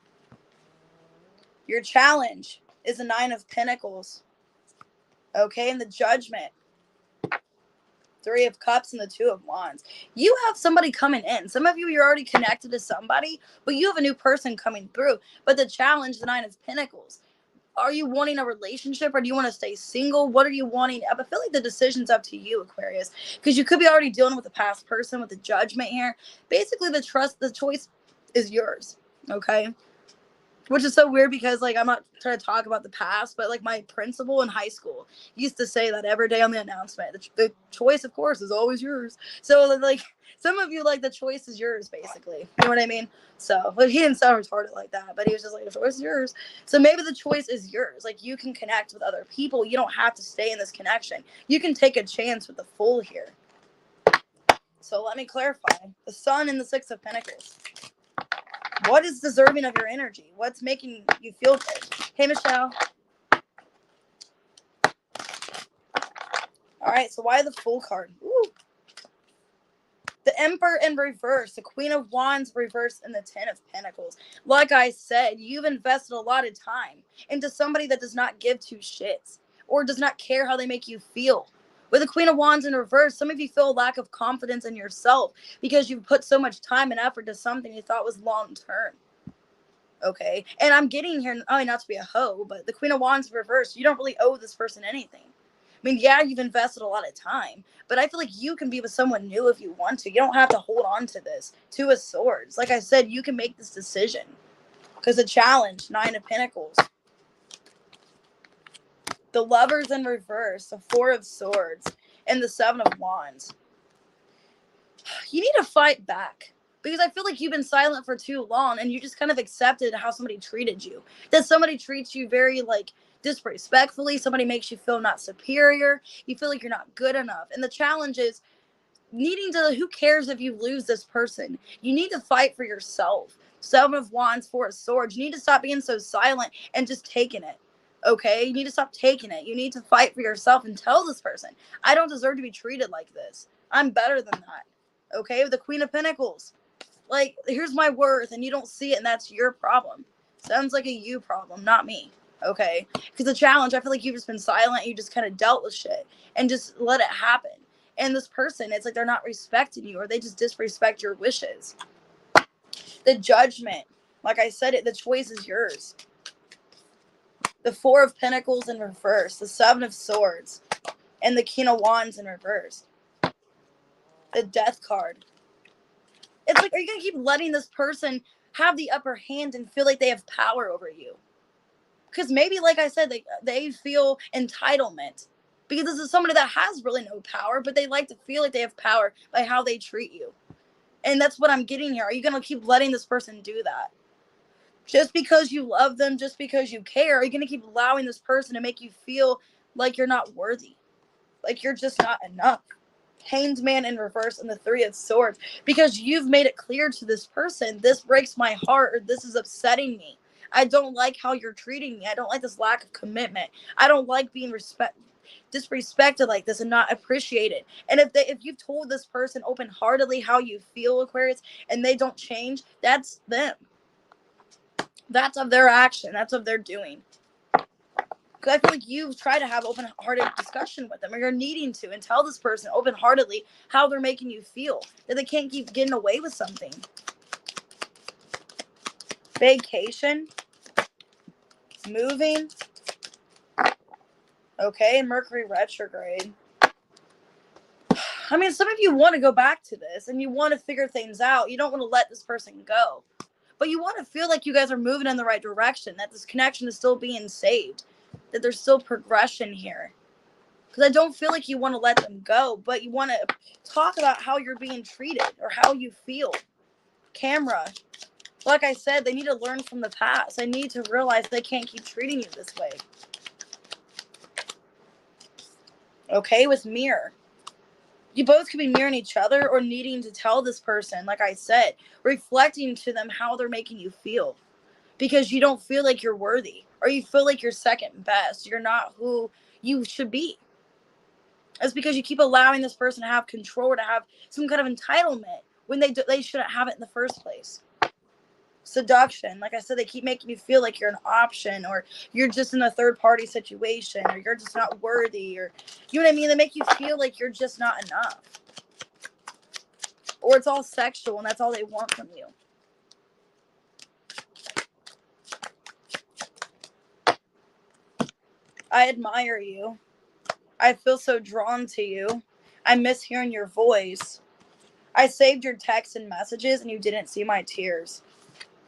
Your challenge is a 9 of Pentacles. Okay, and the Judgment. 3 of Cups and the 2 of Wands. You have somebody coming in. Some of you, you're already connected to somebody, but you have a new person coming through. But the challenge, the 9 of Pentacles. Are you wanting a relationship or do you want to stay single? What are you wanting? I feel like the decision's up to you, Aquarius, because you could be already dealing with a past person with the Judgment here. Basically, the choice is yours. Okay. Which is so weird because, like, I'm not trying to talk about the past, but, like, my principal in high school used to say that every day on the announcement. The choice, of course, is always yours. So, like, some of you, like, the choice is yours, basically. You know what I mean? So, like, he didn't sound retarded like that, but he was just like, the choice is yours. So maybe the choice is yours. Like, you can connect with other people. You don't have to stay in this connection. You can take a chance with the Fool here. So let me clarify. The Sun and the 6 of Pentacles. What is deserving of your energy? What's making you feel good? Hey, Michelle. All right, so why the Fool card? Ooh. The Emperor in reverse, the Queen of Wands reverse, and the 10 of Pentacles. Like I said, you've invested a lot of time into somebody that does not give two shits or does not care how they make you feel. With the Queen of Wands in reverse, some of you feel a lack of confidence in yourself because you've put so much time and effort to something you thought was long-term. Okay, and I'm getting here, I mean, not to be a hoe, but the Queen of Wands reversed, you don't really owe this person anything. I mean, yeah, you've invested a lot of time, but I feel like you can be with someone new if you want to. You don't have to hold on to this. 2 of Swords. Like I said, you can make this decision. Because the challenge, 9 of Pentacles. The Lovers in reverse, the 4 of Swords, and the 7 of Wands. You need to fight back. Because I feel like you've been silent for too long and you just kind of accepted how somebody treated you. That somebody treats you very, like, disrespectfully. Somebody makes you feel not superior. You feel like you're not good enough. And the challenge is needing to, who cares if you lose this person? You need to fight for yourself. 7 of Wands, 4 of Swords. You need to stop being so silent and just taking it. Okay? You need to stop taking it. You need to fight for yourself and tell this person, I don't deserve to be treated like this. I'm better than that. Okay? With the Queen of Pentacles. Like, here's my worth and you don't see it and that's your problem. Sounds like a you problem, not me. Okay? Because the challenge, I feel like you've just been silent. You just kind of dealt with shit and just let it happen. And this person, it's like they're not respecting you or they just disrespect your wishes. The Judgment. Like I said, the choice is yours. The 4 of Pentacles in reverse. The 7 of Swords. And the King of Wands in reverse. The Death card. It's like, are you going to keep letting this person have the upper hand and feel like they have power over you? Because maybe, like I said, they feel entitlement. Because this is somebody that has really no power, but they like to feel like they have power by how they treat you. And that's what I'm getting here. Are you going to keep letting this person do that? Just because you love them, just because you care, are you going to keep allowing this person to make you feel like you're not worthy? Like you're just not enough? Hanged Man in reverse, and the Three of Swords, because you've made it clear to this person, this breaks my heart, or this is upsetting me. I don't like how you're treating me. I don't like this lack of commitment. I don't like being disrespected like this and not appreciated. And if you've told this person open-heartedly how you feel, Aquarius, and they don't change, that's them. That's of their action. That's of their doing. Because I feel like you've tried to have open-hearted discussion with them, or you're needing to, and tell this person open-heartedly how they're making you feel, that they can't keep getting away with something. Vacation. Moving. Okay, Mercury retrograde. I mean, some of you want to go back to this, and you want to figure things out. You don't want to let this person go. But you want to feel like you guys are moving in the right direction, that this connection is still being saved, that there's still progression here. Because I don't feel like you want to let them go, but you want to talk about how you're being treated or how you feel. Camera. Like I said, they need to learn from the past. They need to realize they can't keep treating you this way. Okay, with mirror. You both could be mirroring each other or needing to tell this person, like I said, reflecting to them how they're making you feel. Because you don't feel like you're worthy, or you feel like you're second best. You're not who you should be. It's because you keep allowing this person to have control, or to have some kind of entitlement when they shouldn't have it in the first place. Seduction. Like I said, they keep making you feel like you're an option, or you're just in a third party situation, or you're just not worthy, or you know what I mean? They make you feel like you're just not enough. Or it's all sexual and that's all they want from you. I admire you. I feel so drawn to you. I miss hearing your voice. I saved your texts and messages and you didn't see my tears.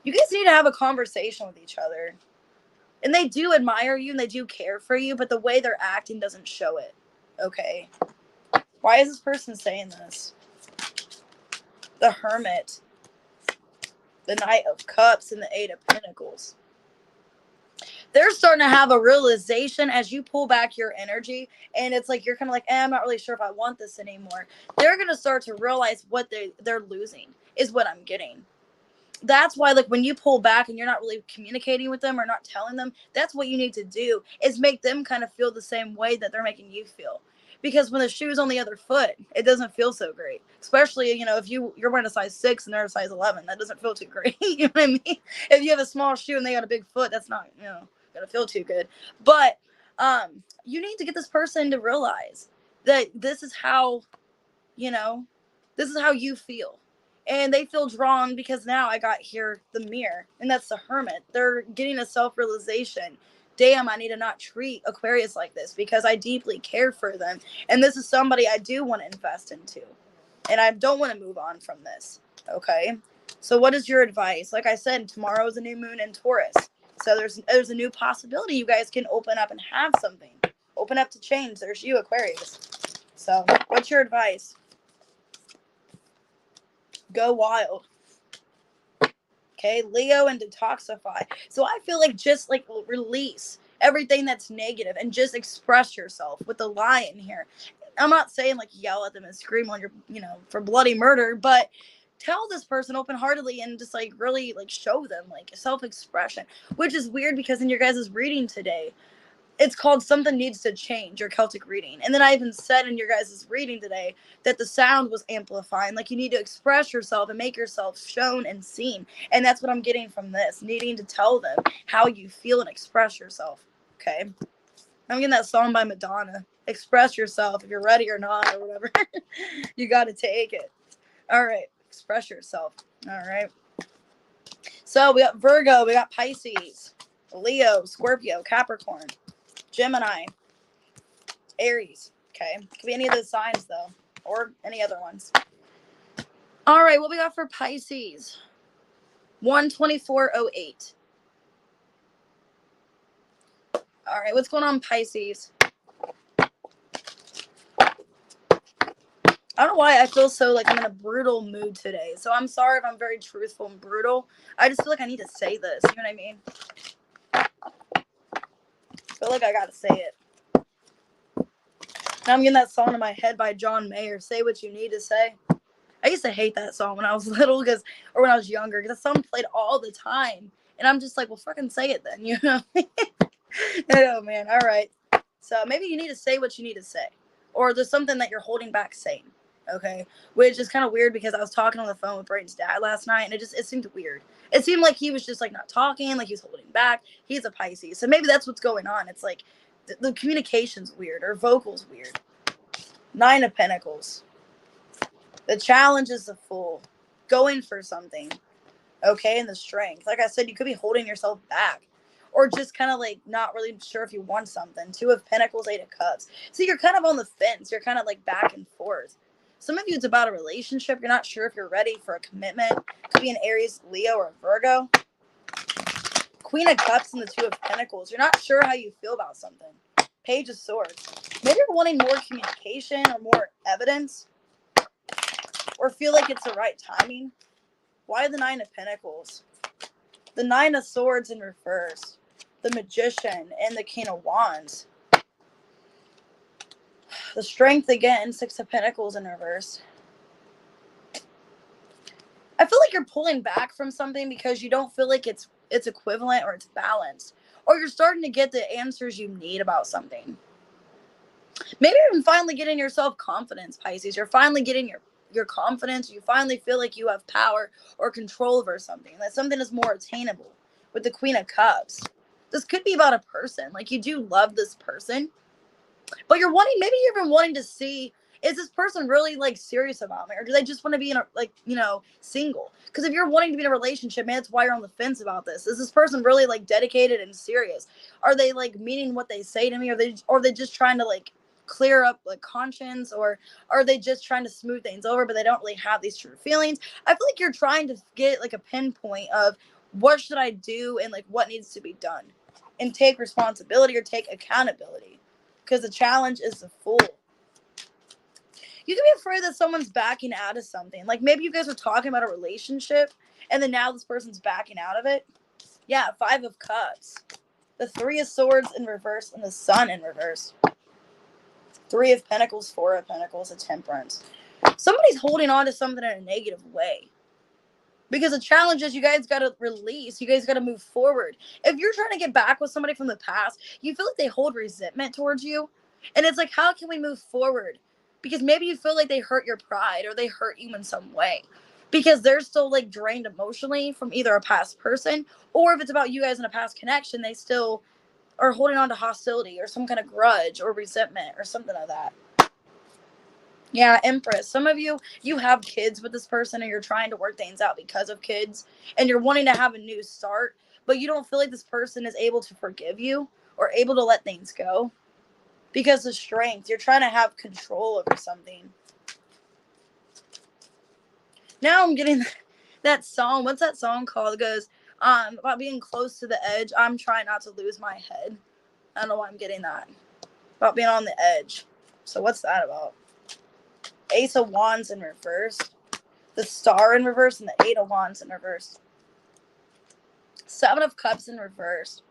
You guys need to have a conversation with each other. And they do admire you and they do care for you, but the way they're acting doesn't show it. Okay. Why is this person saying this? The Hermit. The Knight of Cups and the Eight of Pentacles. They're starting to have a realization as you pull back your energy, and it's like you're kind of like, I'm not really sure if I want this anymore. They're going to start to realize what they're losing is what I'm getting. That's why, like, when you pull back and you're not really communicating with them or not telling them, that's what you need to do, is make them kind of feel the same way that they're making you feel. Because when the shoe's on the other foot, it doesn't feel so great. Especially, if you're wearing a size 6 and they're a size 11, that doesn't feel too great. You know what I mean? If you have a small shoe and they got a big foot, that's not, gonna feel too good. But you need to get this person to realize that this is how you feel. And they feel drawn because now I got here the mirror, and that's the Hermit. They're getting a self-realization. Damn, I need to not treat Aquarius like this because I deeply care for them. And this is somebody I do want to invest into. And I don't want to move on from this. Okay? So what is your advice? Like I said, tomorrow is a new moon in Taurus. So there's a new possibility you guys can open up and have something. Open up to change. There's you, Aquarius. So what's your advice? Go wild. Okay, Leo, and detoxify. So I feel like just like release everything that's negative and just express yourself with the Lion here. I'm not saying like yell at them and scream on your, for bloody murder, but tell this person open-heartedly and just like really like show them like self-expression, which is weird because in your guys' reading today, it's called Something Needs to Change, your Celtic reading. And then I even said in your guys' reading today that the sound was amplifying. Like you need to express yourself and make yourself shown and seen. And that's what I'm getting from this, needing to tell them how you feel and express yourself. Okay. I'm getting that song by Madonna. Express yourself if you're ready or not or whatever. You got to take it. All right. Express yourself. All right. So we got Virgo, we got Pisces, Leo, Scorpio, Capricorn, Gemini, Aries. Okay. Could be any of those signs, though. Or any other ones. All right. What we got for Pisces? 12408. All right. What's going on, Pisces? I don't know why I feel so like I'm in a brutal mood today. So I'm sorry if I'm very truthful and brutal. I just feel like I need to say this. You know what I mean? I feel like I got to say it. Now I'm getting that song in my head by John Mayer, Say What You Need to Say. I used to hate that song when I was little, or when I was younger, because that song played all the time. And I'm just like, well, fucking say it then, you know? Oh, man. All right. So maybe you need to say what you need to say. Or there's something that you're holding back saying. Okay? Which is kind of weird because I was talking on the phone with Brayden's dad last night, and it seemed weird. It seemed like he was just like not talking, like he was holding back. He's a Pisces. So maybe that's what's going on. It's like the communication's weird, or vocal's weird. 9 of Pentacles. The challenge is the Fool. Going for something. Okay? And the Strength. Like I said, you could be holding yourself back. Or just kind of like not really sure if you want something. 2 of Pentacles, 8 of Cups. So you're kind of on the fence. You're kind of like back and forth. Some of you, it's about a relationship. You're not sure if you're ready for a commitment. Could be an Aries, Leo, or Virgo. Queen of Cups and the 2 of Pentacles. You're not sure how you feel about something. Page of Swords. Maybe you're wanting more communication or more evidence. Or feel like it's the right timing. Why the 9 of Pentacles? The 9 of Swords in reverse. The Magician and the King of Wands. The Strength again. 6 of Pentacles in reverse. I feel like you're pulling back from something because you don't feel like it's equivalent or it's balanced. Or you're starting to get the answers you need about something. Maybe you're finally getting your self-confidence, Pisces. You're finally getting your confidence. You finally feel like you have power or control over something. That something is more attainable. With the Queen of Cups. This could be about a person. Like you do love this person. But you're wanting, maybe you're even wanting to see, is this person really like serious about me? Or do they just want to be in a, like, you know, single? Because if you're wanting to be in a relationship, man, that's why you're on the fence about this. Is this person really like dedicated and serious? Are they like meaning what they say to me? Or are they just trying to like clear up like conscience? Or are they just trying to smooth things over, but they don't really have these true feelings? I feel like you're trying to get like a pinpoint of what should I do and like what needs to be done, and take responsibility or take accountability. Because the challenge is the Fool. You can be afraid that someone's backing out of something. Like maybe you guys were talking about a relationship and then now this person's backing out of it. Yeah, 5 of Cups. The 3 of Swords in reverse and the Sun in reverse. 3 of Pentacles, 4 of Pentacles, a Temperance. Somebody's holding on to something in a negative way. Because the challenge is you guys got to release. You guys got to move forward. If you're trying to get back with somebody from the past, you feel like they hold resentment towards you. And it's like, how can we move forward? Because maybe you feel like they hurt your pride or they hurt you in some way. Because they're still like drained emotionally from either a past person, or if it's about you guys in a past connection, they still are holding on to hostility or some kind of grudge or resentment or something like that. Yeah, Empress. Some of you have kids with this person and you're trying to work things out because of kids and you're wanting to have a new start, but you don't feel like this person is able to forgive you or able to let things go because of Strength. You're trying to have control over something. Now I'm getting that song. What's that song called? It goes, about being close to the edge. I'm trying not to lose my head. I don't know why I'm getting that. About being on the edge. So what's that about? Ace of Wands in reverse, the Star in reverse, and the 8 of Wands in reverse. 7 of Cups in reverse.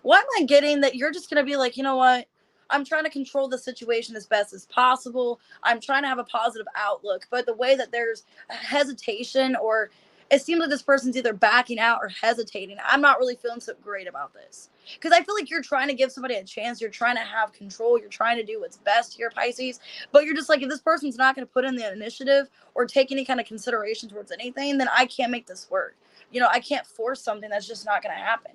Why am I getting that you're just going to be like, you know what? I'm trying to control the situation as best as possible. I'm trying to have a positive outlook. But the way that there's hesitation, or it seems like this person's either backing out or hesitating, I'm not really feeling so great about this. Because I feel like you're trying to give somebody a chance. You're trying to have control. You're trying to do what's best here, Pisces. But you're just like, if this person's not going to put in the initiative or take any kind of consideration towards anything, then I can't make this work. You know, I can't force something that's just not going to happen.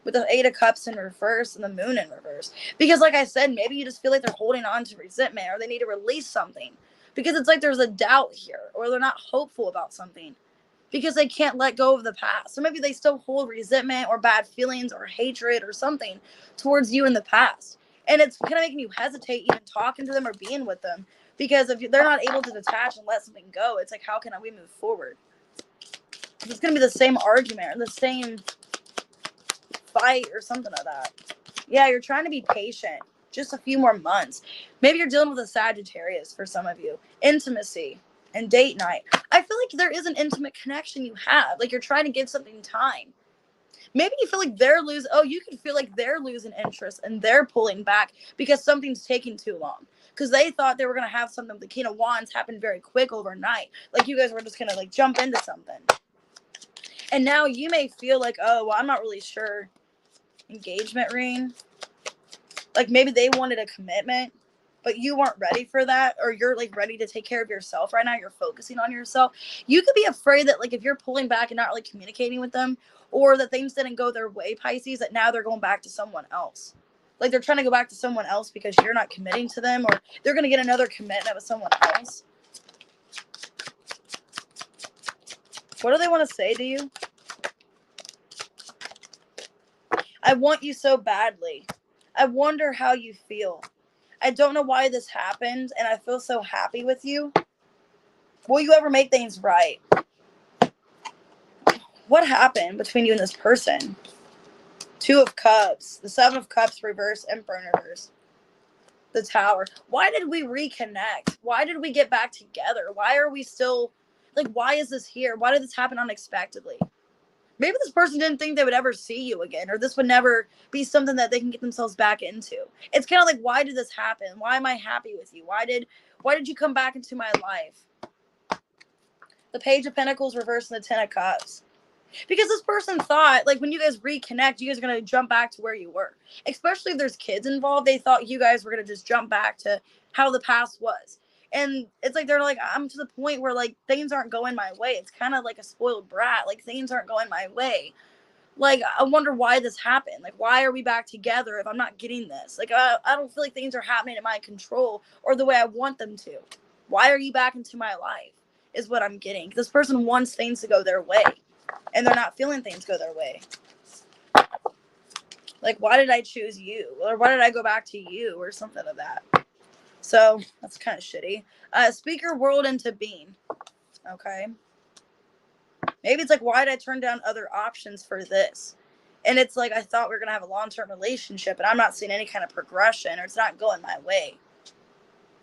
With the 8 of Cups in reverse and the Moon in reverse. Because like I said, maybe you just feel like they're holding on to resentment or they need to release something. Because it's like there's a doubt here, or they're not hopeful about something. Because they can't let go of the past. So maybe they still hold resentment or bad feelings or hatred or something towards you in the past. And it's kind of making you hesitate even talking to them or being with them. Because if they're not able to detach and let something go, it's like, how can we move forward? It's going to be the same argument or the same fight or something like that. Yeah, you're trying to be patient. Just a few more months. Maybe you're dealing with a Sagittarius for some of you. Intimacy and date night. I feel like there is an intimate connection you have. Like you're trying to give something time. Maybe you feel like they're losing. Oh, you could feel like they're losing interest and they're pulling back because something's taking too long. Because they thought they were going to have something. The King of Wands happened very quick overnight. Like you guys were just going to like jump into something. And now you may feel like, oh, well, I'm not really sure. Engagement ring. Like maybe they wanted a commitment, but you weren't ready for that, or you're like ready to take care of yourself right now. You're focusing on yourself. You could be afraid that like if you're pulling back and not really communicating with them, or that things didn't go their way, Pisces, that now they're going back to someone else. Like they're trying to go back to someone else because you're not committing to them, or they're going to get another commitment with someone else. What do they want to say to you? I want you so badly. I wonder how you feel. I don't know why this happened, and I feel so happy with you. Will you ever make things right? What happened between you and this person? Two of Cups, the Seven of Cups reverse, Emperor in reverse, the Tower. Why did we reconnect? Why did we get back together? Why are we still, like, why is this here? Why did this happen unexpectedly? Maybe this person didn't think they would ever see you again, or this would never be something that they can get themselves back into. It's kind of like, why did this happen? Why am I happy with you? Why did you come back into my life? The Page of Pentacles reversed and the Ten of Cups. Because this person thought, like, when you guys reconnect, you guys are going to jump back to where you were. Especially if there's kids involved, they thought you guys were going to just jump back to how the past was. And it's like, they're like, I'm to the point where, like, things aren't going my way. It's kind of like a spoiled brat. Like, things aren't going my way. Like, I wonder why this happened. Like, why are we back together if I'm not getting this? Like, I don't feel like things are happening in my control or the way I want them to. Why are you back into my life is what I'm getting. This person wants things to go their way, and they're not feeling things go their way. Like, why did I choose you? Or why did I go back to you? Or something of that. So, that's kind of shitty. Speak your world into being. Okay. Maybe it's like, why did I turn down other options for this? And it's like, I thought we were going to have a long-term relationship, and I'm not seeing any kind of progression, or it's not going my way.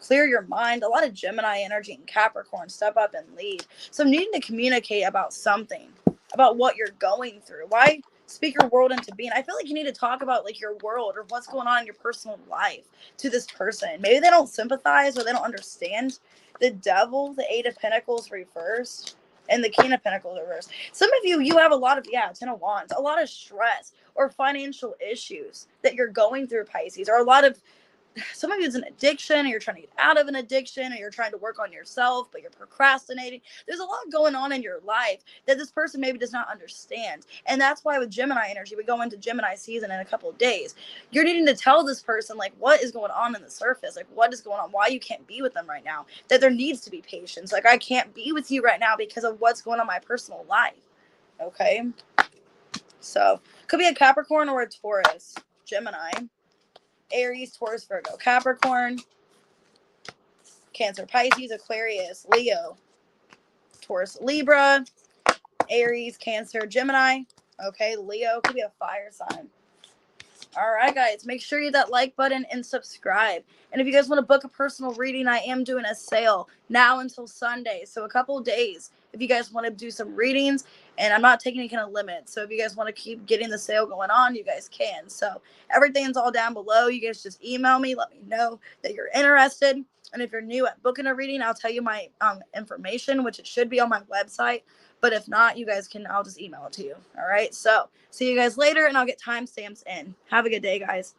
Clear your mind. A lot of Gemini energy and Capricorn. Step up and lead. So needing to communicate about something, about what you're going through. Why speak your world into being? I feel like you need to talk about like your world or what's going on in your personal life to this person. Maybe they don't sympathize or they don't understand. The Devil, the Eight of Pentacles reversed, and the King of Pentacles reversed. Some of you have a lot of, Ten of Wands, a lot of stress or financial issues that you're going through, Pisces, or a lot of, some of you it's an addiction, or you're trying to get out of an addiction, or you're trying to work on yourself, but you're procrastinating. There's a lot going on in your life that this person maybe does not understand. And that's why with Gemini energy, we go into Gemini season in a couple of days. You're needing to tell this person, like, what is going on in the surface? Like, what is going on? Why you can't be with them right now? That there needs to be patience. Like, I can't be with you right now because of what's going on in my personal life. Okay? So, could be a Capricorn or a Taurus. Gemini. Aries, Taurus, Virgo, Capricorn, Cancer, Pisces, Aquarius, Leo, Taurus, Libra, Aries, Cancer, Gemini. Okay, Leo could be a fire sign. All right, guys, make sure you hit that like button and subscribe. And if you guys want to book a personal reading, I am doing a sale now until Sunday. So a couple of days if you guys want to do some readings. And I'm not taking any kind of limit. So if you guys want to keep getting the sale going on, you guys can. So everything's all down below. You guys just email me. Let me know that you're interested. And if you're new at booking a reading, I'll tell you my information, which it should be on my website. But if not, you guys can, I'll just email it to you. All right. So see you guys later, and I'll get timestamps in. Have a good day, guys.